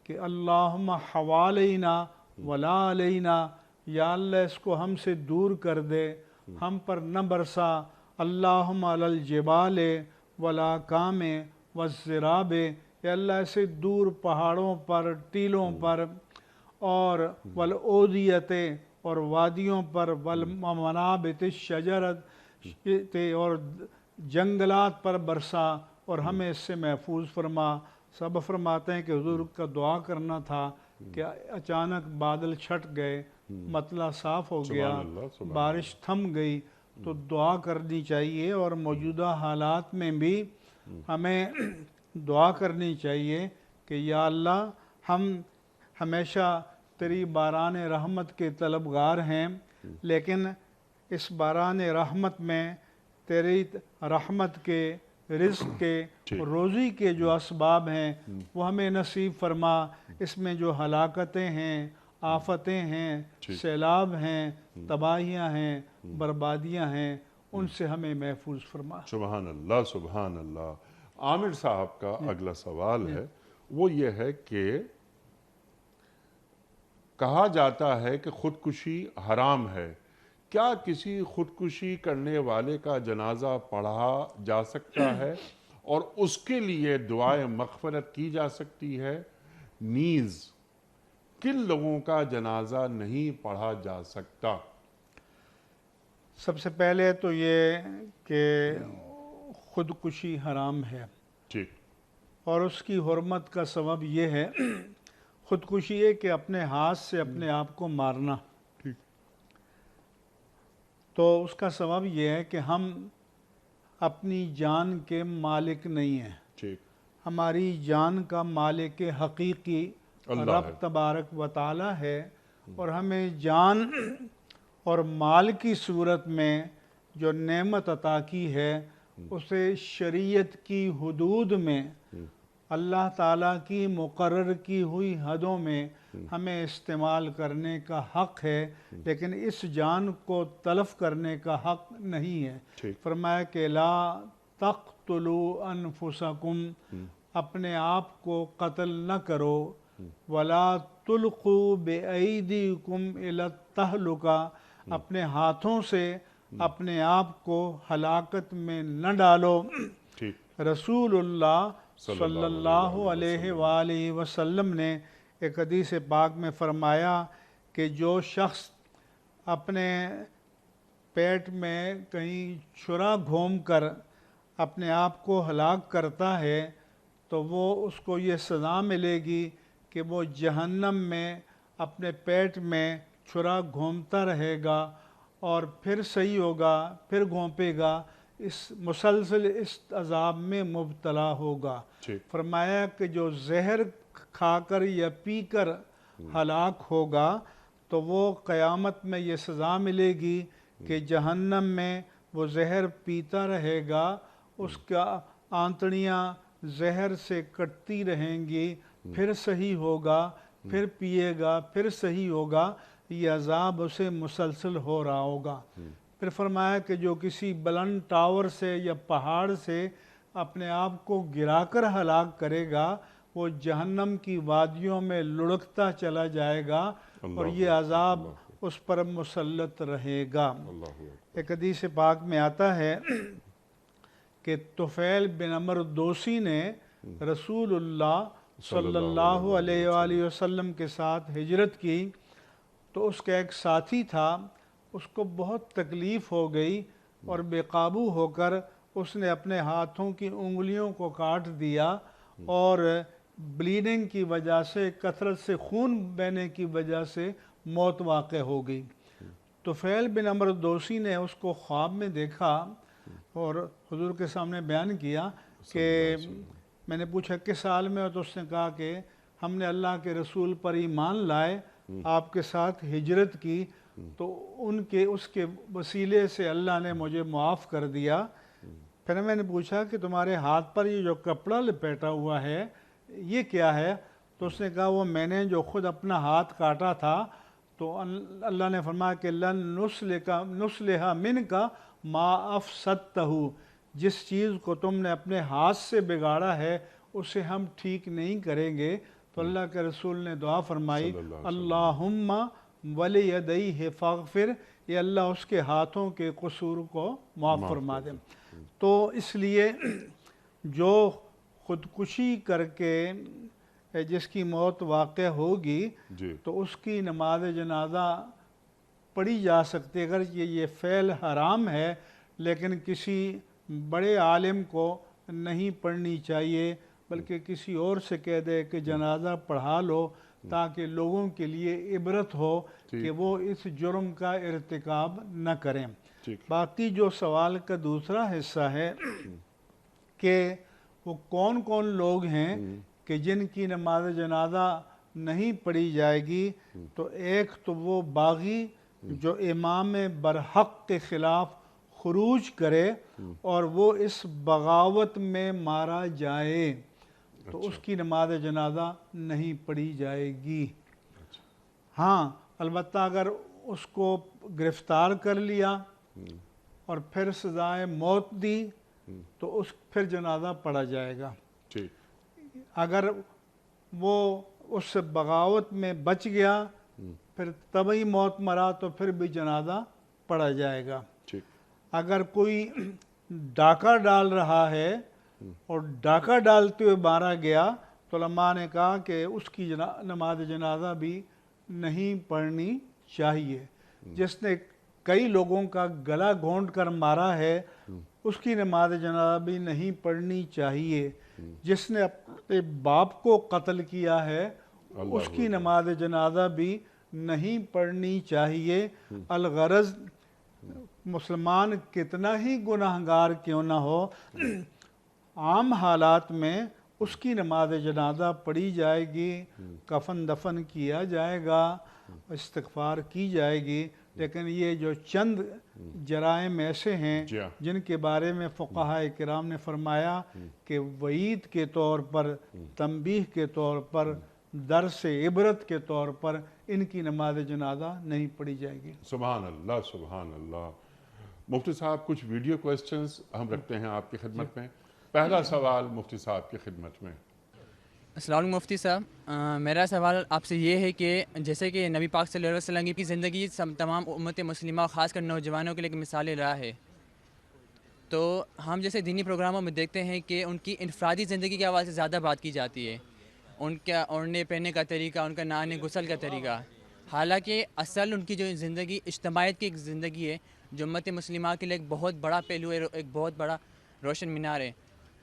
کہ اللہم حوالینا ولا علینا، یا اللہ اس کو ہم سے دور کر دے، ہم پر نہ برسا۔ اللہم علی الجبال والاکام والزراب، یا اللہ اسے دور پہاڑوں پر، ٹیلوں پر اور والأودیت اور وادیوں پر، والمنابت الشجرت اور جنگلات پر برسا اور ہمیں اس سے محفوظ فرما۔ سب فرماتے ہیں کہ حضور کا دعا کرنا تھا کہ اچانک بادل چھٹ گئے، مطلع صاف ہو گیا، سبحان اللہ، سبحان بارش تھم گئی، تو دعا کرنی چاہیے، اور موجودہ حالات میں بھی ہمیں دعا کرنی چاہیے کہ یا اللہ ہم ہمیشہ تیری باران رحمت کے طلبگار ہیں، لیکن اس باران رحمت میں تیری رحمت کے، رزق کے، روزی کے جو اسباب ہیں وہ ہمیں نصیب فرما۔ اس میں جو ہلاکتیں ہیں، آفتیں ہیں، سیلاب ہیں، تباہیاں ہیں، بربادیاں ہیں، ان سے ہمیں محفوظ فرما۔ سبحان اللہ، سبحان اللہ۔ عامر صاحب کا اگلا سوال ہے، وہ یہ ہے کہ کہا جاتا ہے کہ خودکشی حرام ہے، کیا کسی خودکشی کرنے والے کا جنازہ پڑھا جا سکتا ہے اور اس کے لیے دعائے مغفرت کی جا سکتی ہے؟ نیز کن لوگوں کا جنازہ نہیں پڑھا جا سکتا؟ سب سے پہلے تو یہ کہ خودکشی حرام ہے، ٹھیک، اور اس کی حرمت کا سبب یہ ہے، خودکشی ہے کہ اپنے ہاتھ سے اپنے آپ کو مارنا، تو اس کا سبب یہ ہے کہ ہم اپنی جان کے مالک نہیں ہیں، ٹھیک، ہماری جان کا مالک حقیقی اللہ رب ہے۔ تبارک و تعالی ہے، اور ہمیں جان اور مال کی صورت میں جو نعمت عطا کی ہے اسے شریعت کی حدود میں، اللہ تعالیٰ کی مقرر کی ہوئی حدوں میں ہمیں استعمال کرنے کا حق ہے، لیکن اس جان کو تلف کرنے کا حق نہیں ہے۔ ٹھیک، فرمایا کہ لا تقتلوا انفسکم، اپنے آپ کو قتل نہ کرو، ولا تلقوا بایدیکم الی التہلکہ، اپنے ہاتھوں سے اپنے آپ کو ہلاکت میں نہ ڈالو۔ ٹھیک، رسول اللہ صلی اللہ علیہ وآلہ وسلم نے ایک حدیث پاک میں فرمایا کہ جو شخص اپنے پیٹ میں کہیں چھرا گھوم کر اپنے آپ کو ہلاک کرتا ہے تو وہ اس کو یہ سزا ملے گی کہ وہ جہنم میں اپنے پیٹ میں چھرا گھومتا رہے گا، اور پھر صحیح ہوگا، پھر گھونپے گا، اس مسلسل اس عذاب میں مبتلا ہوگا۔ ٹھیک، فرمایا کہ جو زہر کھا کر یا پی کر ہلاک ہوگا تو وہ قیامت میں یہ سزا ملے گی کہ جہنم میں وہ زہر پیتا رہے گا، اس کا آنتڑیاں زہر سے کٹتی رہیں گی، پھر صحیح ہوگا، پھر پیے گا، پھر صحیح ہوگا، یہ عذاب اسے مسلسل ہو رہا ہوگا۔ پھر فرمایا کہ جو کسی بلند ٹاور سے یا پہاڑ سے اپنے آپ کو گرا کر ہلاک کرے گا وہ جہنم کی وادیوں میں لڑکتا چلا جائے گا، اور یہ عذاب اس پر مسلط رہے گا۔ ایک حدیث پاک میں آتا ہے کہ طفیل بن عمرو دوسی نے رسول اللہ صلی اللہ علیہ وآلہ وسلم کے ساتھ ہجرت کی، تو اس کا ایک ساتھی تھا، اس کو بہت تکلیف ہو گئی اور بے قابو ہو کر اس نے اپنے ہاتھوں کی انگلیوں کو کاٹ دیا، اور بلیڈنگ کی وجہ سے، کثرت سے خون بہنے کی وجہ سے موت واقع ہو گئی۔ طفیل بن عمرو دوسی نے اس کو خواب میں دیکھا اور حضور کے سامنے بیان کیا کہ میں نے پوچھا کس حال میں ہو، تو اس نے کہا کہ ہم نے اللہ کے رسول پر ایمان لائے، آپ کے ساتھ ہجرت کی، تو اس کے وسیلے سے اللہ نے مجھے معاف کر دیا۔ پھر میں نے پوچھا کہ تمہارے ہاتھ پر یہ جو کپڑا لپیٹا ہوا ہے یہ کیا ہے؟ تو اس نے کہا وہ میں نے جو خود اپنا ہاتھ کاٹا تھا، تو اللہ نے فرمایا کہ لن نصلح منک ما افسدتہ، جس چیز کو تم نے اپنے ہاتھ سے بگاڑا ہے اسے ہم ٹھیک نہیں کریں گے۔ تو اللہ کے رسول نے دعا فرمائی اللہم ولیدیہ فاغفر، یہ اللہ اس کے ہاتھوں کے قصور کو معاف فرما دے۔ تو اس لیے جو خودکشی کر کے جس کی موت واقع ہوگی جی تو اس کی نماز جنازہ پڑھی جا سکتی ہے، اگر یہ فعل حرام ہے، لیکن کسی بڑے عالم کو نہیں پڑھنی چاہیے، بلکہ کسی اور سے کہہ دے کہ جنازہ پڑھا لو، تاکہ لوگوں کے لیے عبرت ہو کہ وہ اس جرم کا ارتکاب نہ کریں۔ ٹھیک باقی جو سوال کا دوسرا حصہ ہے کہ وہ کون کون لوگ ہیں کہ جن کی نماز جنازہ نہیں پڑھی جائے گی، تو ایک تو وہ باغی جو امام برحق کے خلاف خروج کرے اور وہ اس بغاوت میں مارا جائے، تو اس کی نماز جنازہ نہیں پڑھی جائے گی۔ ہاں البتہ اگر اس کو گرفتار کر لیا اور پھر سزائے موت دی تو پھر جنازہ پڑھا جائے گا۔ ٹھیک اگر وہ اس بغاوت میں بچ گیا پھر طبعی موت مرا تو پھر بھی جنازہ پڑھا جائے گا۔ ٹھیک اگر کوئی ڈاکہ ڈال رہا ہے اور ڈاکہ ڈالتے ہوئے مارا گیا تو علماء نے کہا کہ اس کی نماز جنازہ بھی نہیں پڑھنی چاہیے۔ جس نے کئی لوگوں کا گلا گھونٹ کر مارا ہے اس کی نماز جنازہ بھی نہیں پڑھنی چاہیے۔ جس نے اپنے باپ کو قتل کیا ہے اس کی نماز جنازہ بھی نہیں پڑھنی چاہیے۔ الغرض مسلمان کتنا ہی گناہگار کیوں نہ ہو، عام حالات میں اس کی نماز جنازہ پڑھی جائے گی، کفن دفن کیا جائے گا، استغفار کی جائے گی۔ لیکن یہ جو چند جرائم ایسے ہیں جن کے بارے میں فقہاء کرام نے فرمایا کہ وعید کے طور پر، تنبیہ کے طور پر، درس عبرت کے طور پر ان کی نماز جنازہ نہیں پڑھی جائے گی۔ سبحان اللہ سبحان اللہ۔ مفتی صاحب کچھ ویڈیو کویسچنز ہم رکھتے ہیں آپ کی خدمت میں۔ پہلا سوال مفتی صاحب کی خدمت میں۔ السلام علیکم مفتی صاحب، میرا سوال آپ سے یہ ہے کہ جیسے کہ نبی پاک صلی اللہ علیہ وسلم کی زندگی تمام امت مسلمہ خاص کر نوجوانوں کے لیے ایک مثال راہ ہے، تو ہم جیسے دینی پروگراموں میں دیکھتے ہیں کہ ان کی انفرادی زندگی کے حوالے سے زیادہ بات کی جاتی ہے، ان کا اوڑھنے پہننے کا طریقہ، ان کا نہانے غسل کا طریقہ، حالانکہ اصل ان کی جو زندگی اجتماعیت کی ایک زندگی ہے جو امت مسلمہ کے لیے ایک بہت بڑا پہلو ہے، ایک بہت بڑا روشن مینار ہے،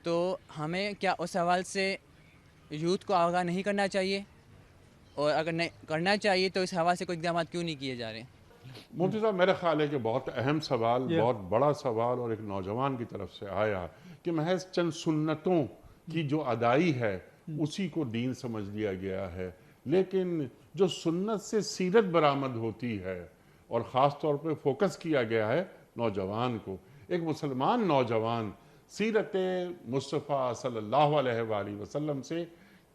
تو ہمیں کیا اس حوالے سے یوتھ کو آگاہ نہیں کرنا چاہیے؟ اور اگر نہیں کرنا چاہیے تو اس حوالے سے کوئی اقدامات کیوں نہیں کیے جا رہے ہیں؟ مفتی صاحب میرا خیال ہے کہ بہت اہم سوال، بہت بڑا سوال اور ایک نوجوان کی طرف سے آیا کہ محض چند سنتوں کی جو ادائی ہے اسی کو دین سمجھ لیا گیا ہے، لیکن جو سنت سے سیرت برآمد ہوتی ہے اور خاص طور پہ فوکس کیا گیا ہے نوجوان کو، ایک مسلمان نوجوان سیرت مصطفیٰ صلی اللہ علیہ وآلہ وسلم سے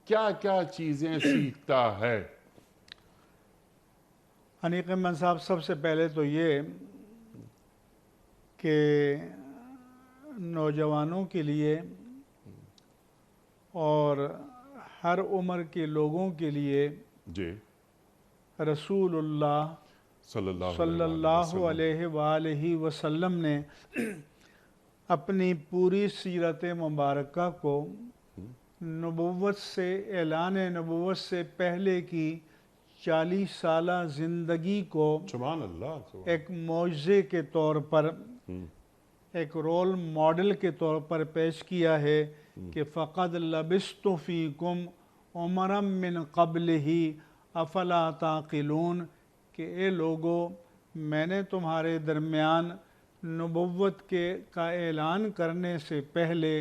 کیا کیا چیزیں سیکھتا ہے؟ حنیق احمد صاحب سب سے پہلے تو یہ کہ نوجوانوں کے لیے اور ہر عمر کے لوگوں کے لیے جی رسول اللہ صلی اللہ علیہ وآلہ وسلم نے اپنی پوری سیرت مبارکہ کو نبوت سے، اعلان نبوت سے پہلے کی 40 سالہ زندگی کو سبحان اللہ ایک معجزے کے طور پر، ایک رول ماڈل کے طور پر پیش کیا ہے کہ فَقَدْ لَبِثْتُ فِيكُمْ عُمَرًا مِّن قَبْلِهِ أَفَلَا تَعْقِلُونَ کہ اے لوگو میں نے تمہارے درمیان نبوت کا اعلان کرنے سے پہلے،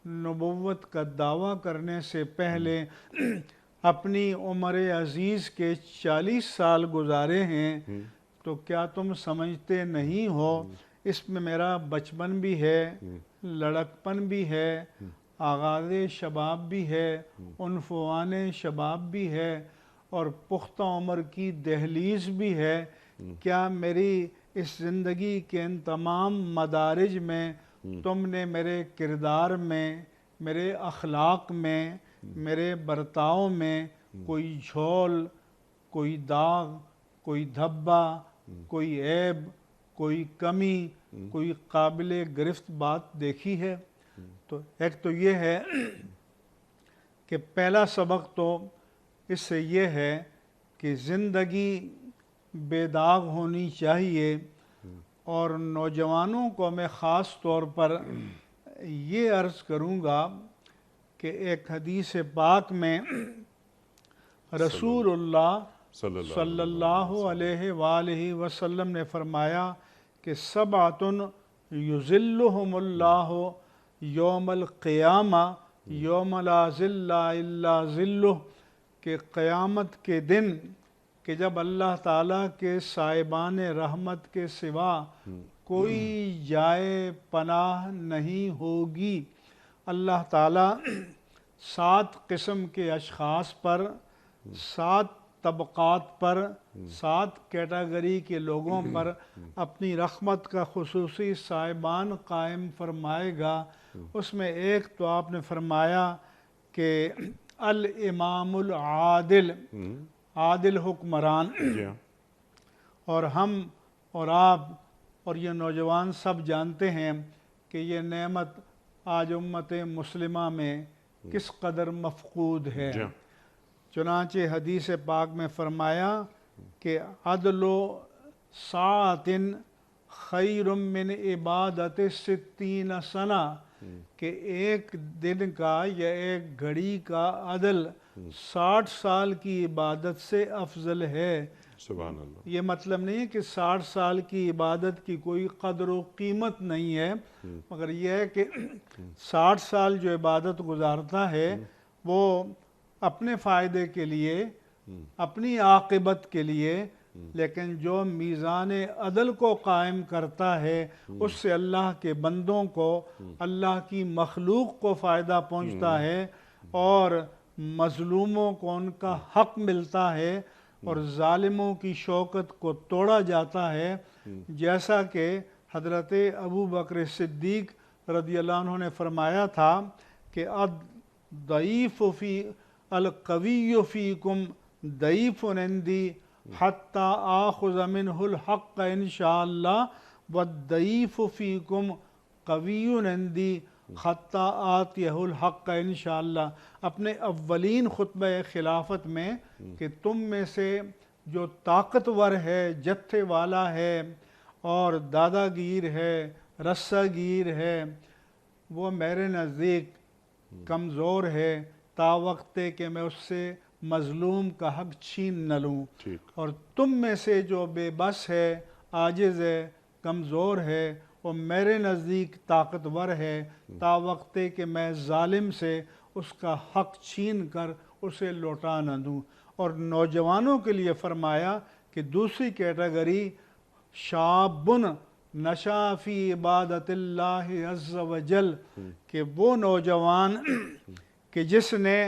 نبوت کا دعویٰ کرنے سے پہلے اپنی عمر عزیز کے 40 سال گزارے ہیں، تو کیا تم سمجھتے نہیں ہو اس میں میرا بچپن بھی ہے، لڑکپن بھی ہے، آغاز شباب بھی ہے، عنفوان شباب بھی ہے اور پختہ عمر کی دہلیز بھی ہے؟ کیا میری اس زندگی کے ان تمام مدارج میں تم نے میرے کردار میں، میرے اخلاق میں، میرے برتاؤ میں کوئی جھول، کوئی داغ، کوئی دھبا، کوئی عیب، کوئی کمی، کوئی قابل گرفت بات دیکھی ہے؟ تو ایک تو یہ ہے کہ پہلا سبق تو اس سے یہ ہے کہ زندگی بے داغ ہونی چاہیے، اور نوجوانوں کو میں خاص طور پر یہ عرض کروں گا کہ ایک حدیث پاک میں رسول اللہ صلی اللہ علیہ وآلہ وسلم نے فرمایا کہ سبعۃ یظلہم اللہ یوم القیامہ یوم لا ظل الا ظلہ، کہ قیامت کے دن کہ جب اللہ تعالیٰ کے صاحبان رحمت کے سوا کوئی جائے پناہ نہیں ہوگی، اللہ تعالیٰ 7 قسم کے اشخاص پر، 7 طبقات پر، 7 کیٹاگری کے لوگوں پر اپنی رحمت کا خصوصی صاحبان قائم فرمائے گا۔ اس میں ایک تو آپ نے فرمایا کہ الامام العادل، عادل حکمران، اور ہم اور آپ اور یہ نوجوان سب جانتے ہیں کہ یہ نعمت آج امت مسلمہ میں کس قدر مفقود ہے۔ چنانچہ حدیث پاک میں فرمایا کہ عدل ساعۃ خیر من عبادت 60 سنہ، کہ ایک دن کا یا ایک گھڑی کا عدل 60 سال کی عبادت سے افضل ہے۔ سبحان اللہ۔ یہ مطلب نہیں ہے کہ 60 سال کی عبادت کی کوئی قدر و قیمت نہیں ہے، مگر یہ ہے کہ 60 سال جو عبادت گزارتا ہے وہ اپنے فائدے کے لیے، اپنی عاقبت کے لیے، لیکن جو میزان عدل کو قائم کرتا ہے اس سے اللہ کے بندوں کو، اللہ کی مخلوق کو فائدہ پہنچتا ہے، اور مظلوموں کو ان کا حق ملتا ہے، اور ظالموں کی شوکت کو توڑا جاتا ہے، جیسا کہ حضرت ابو بکر صدیق رضی اللہ عنہ نے فرمایا تھا کہ الضعیف فی القوی فیکم ضعیف عندی حتی آخذ منہ الحق انشاءاللہ والضعیف فیکم قوی عندی حتی آتیہ الحق انشاءاللہ۔ اپنے اولین خطبہ خلافت میں کہ تم میں سے جو طاقتور ہے، جتھے والا ہے اور دادا گیر ہے، رسہ گیر ہے، وہ میرے نزدیک کمزور ہے تا وقت کہ میں اس سے مظلوم کا حق چھین نہ لوں، اور تم میں سے جو بے بس ہے، عاجز ہے، کمزور ہے، وہ میرے نزدیک طاقتور ہے تا وقت کہ میں ظالم سے اس کا حق چھین کر اسے لوٹا نہ دوں۔ اور نوجوانوں کے لیے فرمایا کہ دوسری کیٹیگری شاب نشا فی عبادت اللہ عز وجل، کہ وہ نوجوان کہ جس نے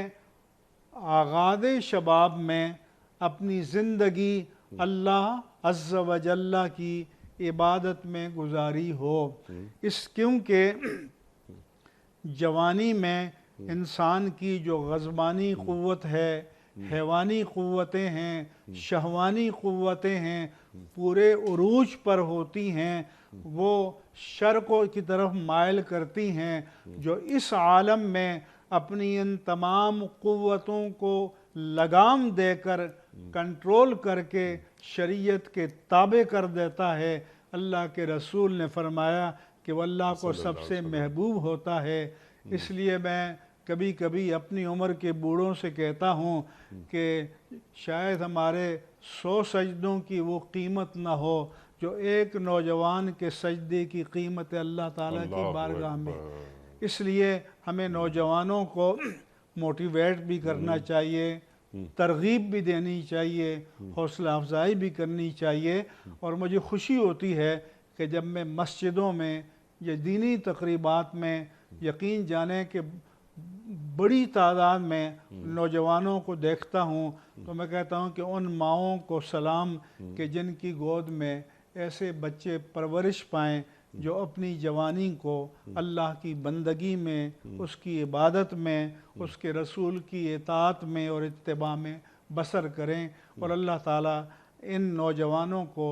آغاز شباب میں اپنی زندگی اللہ عز وجل کی عبادت میں گزاری ہو، کیونکہ جوانی میں انسان کی جو غضبانی قوت ہے، حیوانی قوتیں ہیں، شہوانی قوتیں ہیں، پورے عروج پر ہوتی ہیں، وہ شر کی طرف مائل کرتی ہیں، جو اس عالم میں اپنی ان تمام قوتوں کو لگام دے کر، کنٹرول کر کے شریعت کے تابع کر دیتا ہے۔ اللہ کے رسول نے فرمایا کہ وہ اللہ کو سب سے محبوب ہوتا ہے۔ اس لیے میں کبھی کبھی اپنی عمر کے بوڑھوں سے کہتا ہوں کہ شاید ہمارے 100 سجدوں کی وہ قیمت نہ ہو جو ایک نوجوان کے سجدے کی قیمت ہے اللہ تعالیٰ کی بارگاہ میں۔ اس لیے ہمیں نوجوانوں کو موٹیویٹ بھی کرنا چاہیے، ترغیب بھی دینی چاہیے، حوصلہ افزائی بھی کرنی چاہیے، اور مجھے خوشی ہوتی ہے کہ جب میں مسجدوں میں یا دینی تقریبات میں یقین جانیں کہ بڑی تعداد میں نوجوانوں کو دیکھتا ہوں تو میں کہتا ہوں کہ ان ماؤں کو سلام کہ جن کی گود میں ایسے بچے پرورش پائیں جو اپنی جوانی کو اللہ کی بندگی میں، اس کی عبادت میں، اس کے رسول کی اطاعت میں اور اتباع میں بسر کریں، اور اللہ تعالیٰ ان نوجوانوں کو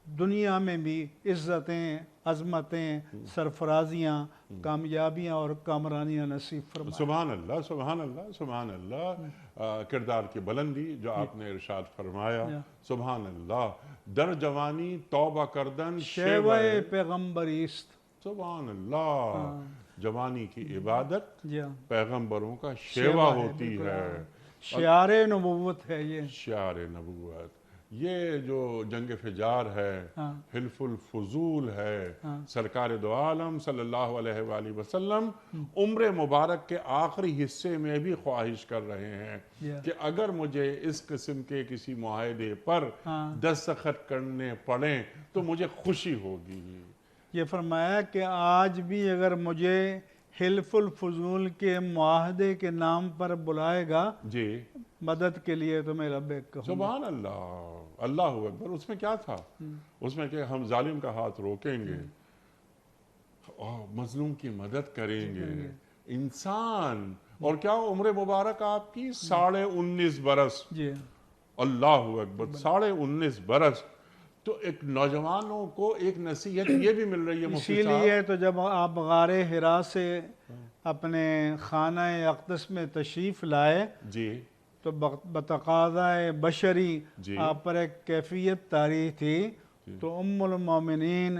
دنیا میں بھی عزتیں، عظمتیں، سرفرازیاں، کامیابیاں اور کامرانیاں نصیب فرمائے۔ سبحان اللہ، سبحان اللہ، سبحان اللہ۔ کردار کی بلندی جو آپ نے ارشاد فرمایا، سبحان اللہ۔ در جوانی توبہ کردن شیوہ پیغمبریست۔ سبحان اللہ۔ جوانی کی عبادت جی ہاں، پیغمبروں کا شیوا ہوتی بالکل، ہے، شعار نبوت ہے یہ۔ شعار نبوت۔ یہ جو جنگ فجار ہے، حلف الفضول ہے، سرکار دو عالم صلی اللہ علیہ وآلہ وسلم عمر مبارک کے آخری حصے میں بھی خواہش کر رہے ہیں کہ اگر مجھے اس قسم کے کسی معاہدے پر دستخط کرنے پڑیں تو مجھے خوشی ہوگی۔ یہ فرمایا کہ آج بھی اگر مجھے حلف الفضول کے معاہدے کے نام پر بلائے گا جی، مدد کے لیے تو میں لبیک کہوں۔ سبحان اللہ، اللہ اکبر۔ اس میں کیا تھا؟ اس میں کہ ہم ظالم کا ہاتھ روکیں گے اور مظلوم کی مدد کریں گے، انسان۔ اور کیا عمر مبارک آپ کی 19.5 برس؟ جی اللہ اکبر، 19.5 برس۔ تو ایک نوجوانوں کو ایک نصیحت یہ بھی مل رہی ہے مفتی اسی صاحب۔ لیے تو جب آپ غار حرا سے اپنے خانہ اقدس میں تشریف لائے جی تو بتقاضۂ بشری جی آپ پر ایک کیفیت طاری تھی، تو ام المومنین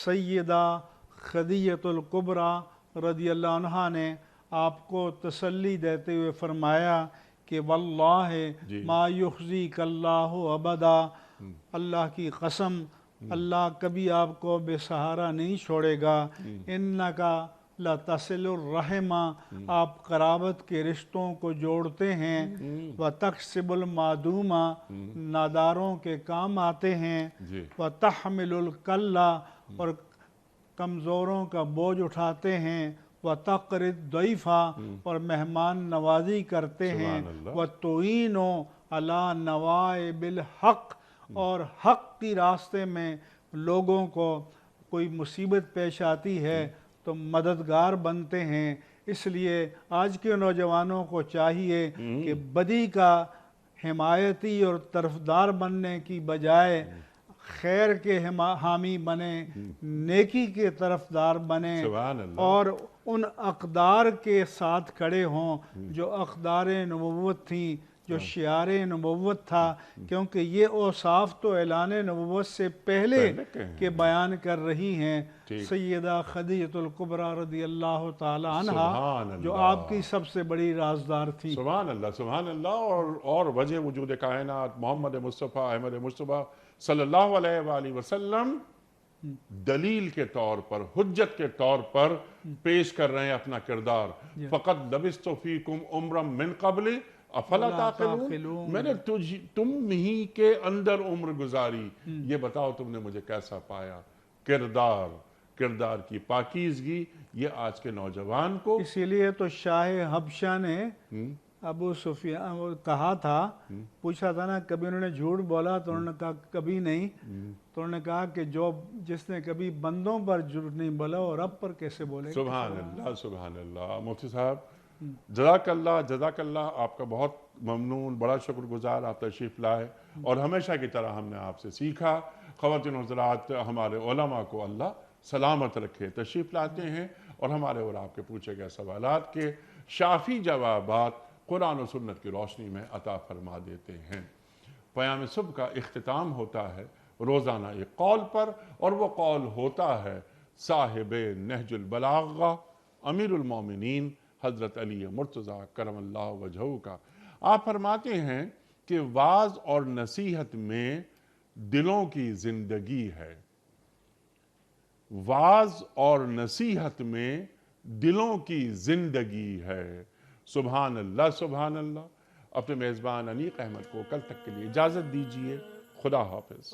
سیدہ خدیجۃ الکبریٰ رضی اللہ عنہا نے آپ کو تسلی دیتے ہوئے فرمایا کہ واللہ ما یخزیک اللہ ابدا، اللہ کی قسم اللہ کبھی آپ کو بے سہارا نہیں چھوڑے گا۔ انکا لتصل الرحم، آپ قرابت کے رشتوں کو جوڑتے ہیں، وتکسب المعدوم، ناداروں کے کام آتے ہیں، وتحمل الکل، اور کمزوروں کا بوجھ اٹھاتے ہیں، وتقر الضیف، اور مہمان نوازی کرتے ہیں، وتعین علی نوائب الحق، اور حق کی راستے میں لوگوں کو کوئی مصیبت پیش آتی ہے تو مددگار بنتے ہیں۔ اس لیے آج کے نوجوانوں کو چاہیے کہ بدی کا حمایتی اور طرفدار بننے کی بجائے خیر کے حامی بنیں، نیکی کے طرفدار بنیں، سبحان اللہ۔ اور ان اقدار کے ساتھ کھڑے ہوں جو اقدار نبوت تھیں، جو شعار نبوت تھا، کیونکہ یہ اوصاف تو اعلان نبوت سے پہلے کے بیان کر رہی ہیں۔ سیدہ خدیجۃ الکبریٰ رضی اللہ تعالی عنہا جو آپ کی سب سے بڑی رازدار تھی۔ سبحان اللہ، سبحان اللہ۔ اور وجہ وجود کائنات محمد مصطفیٰ احمد مصطفیٰ صلی اللہ علیہ وآلہ وسلم دلیل کے طور پر، حجت کے طور پر پیش کر رہے ہیں اپنا کردار۔ فقط لبثت فیکم عمرا من قبل افلا تعقلون، میں نے تم ہی کے اندر عمر گزاری، یہ بتاؤ تم نے مجھے کیسا پایا۔ کردار کی پاکیزگی یہ آج کے نوجوان کو، اسی لیے تو شاہ حبشہ نے ابو سفیان کہا تھا، پوچھا تھا نا کبھی انہوں نے جھوٹ بولا تو انہوں نے کہا کبھی نہیں، تو انہوں نے کہا کہ جس نے کبھی بندوں پر جھوٹ نہیں بولا وہ رب پر کیسے بولے۔ سبحان اللہ، سبحان اللہ۔ مفتی صاحب جزاک اللہ، آپ کا بہت ممنون، بڑا شکر گزار، آپ تشریف لائے اور ہمیشہ کی طرح ہم نے آپ سے سیکھا۔ خواتین و حضرات، ہمارے علماء کو اللہ سلامت رکھے، تشریف لاتے ہیں اور ہمارے اور آپ کے پوچھے گئے سوالات کے شافی جوابات قرآن و سنت کی روشنی میں عطا فرما دیتے ہیں۔ پیام صبح کا اختتام ہوتا ہے روزانہ ایک قول پر، اور وہ قول ہوتا ہے صاحب نہج البلاغہ امیر المومنین حضرت علی مرتضیٰ کرم اللہ وجہہ کا۔ آپ فرماتے ہیں کہ وعظ اور نصیحت میں دلوں کی زندگی ہے، وعظ اور نصیحت میں دلوں کی زندگی ہے۔ سبحان اللہ، سبحان اللہ۔ اپنے میزبان انیق احمد کو کل تک کے لیے اجازت دیجیے۔ خدا حافظ۔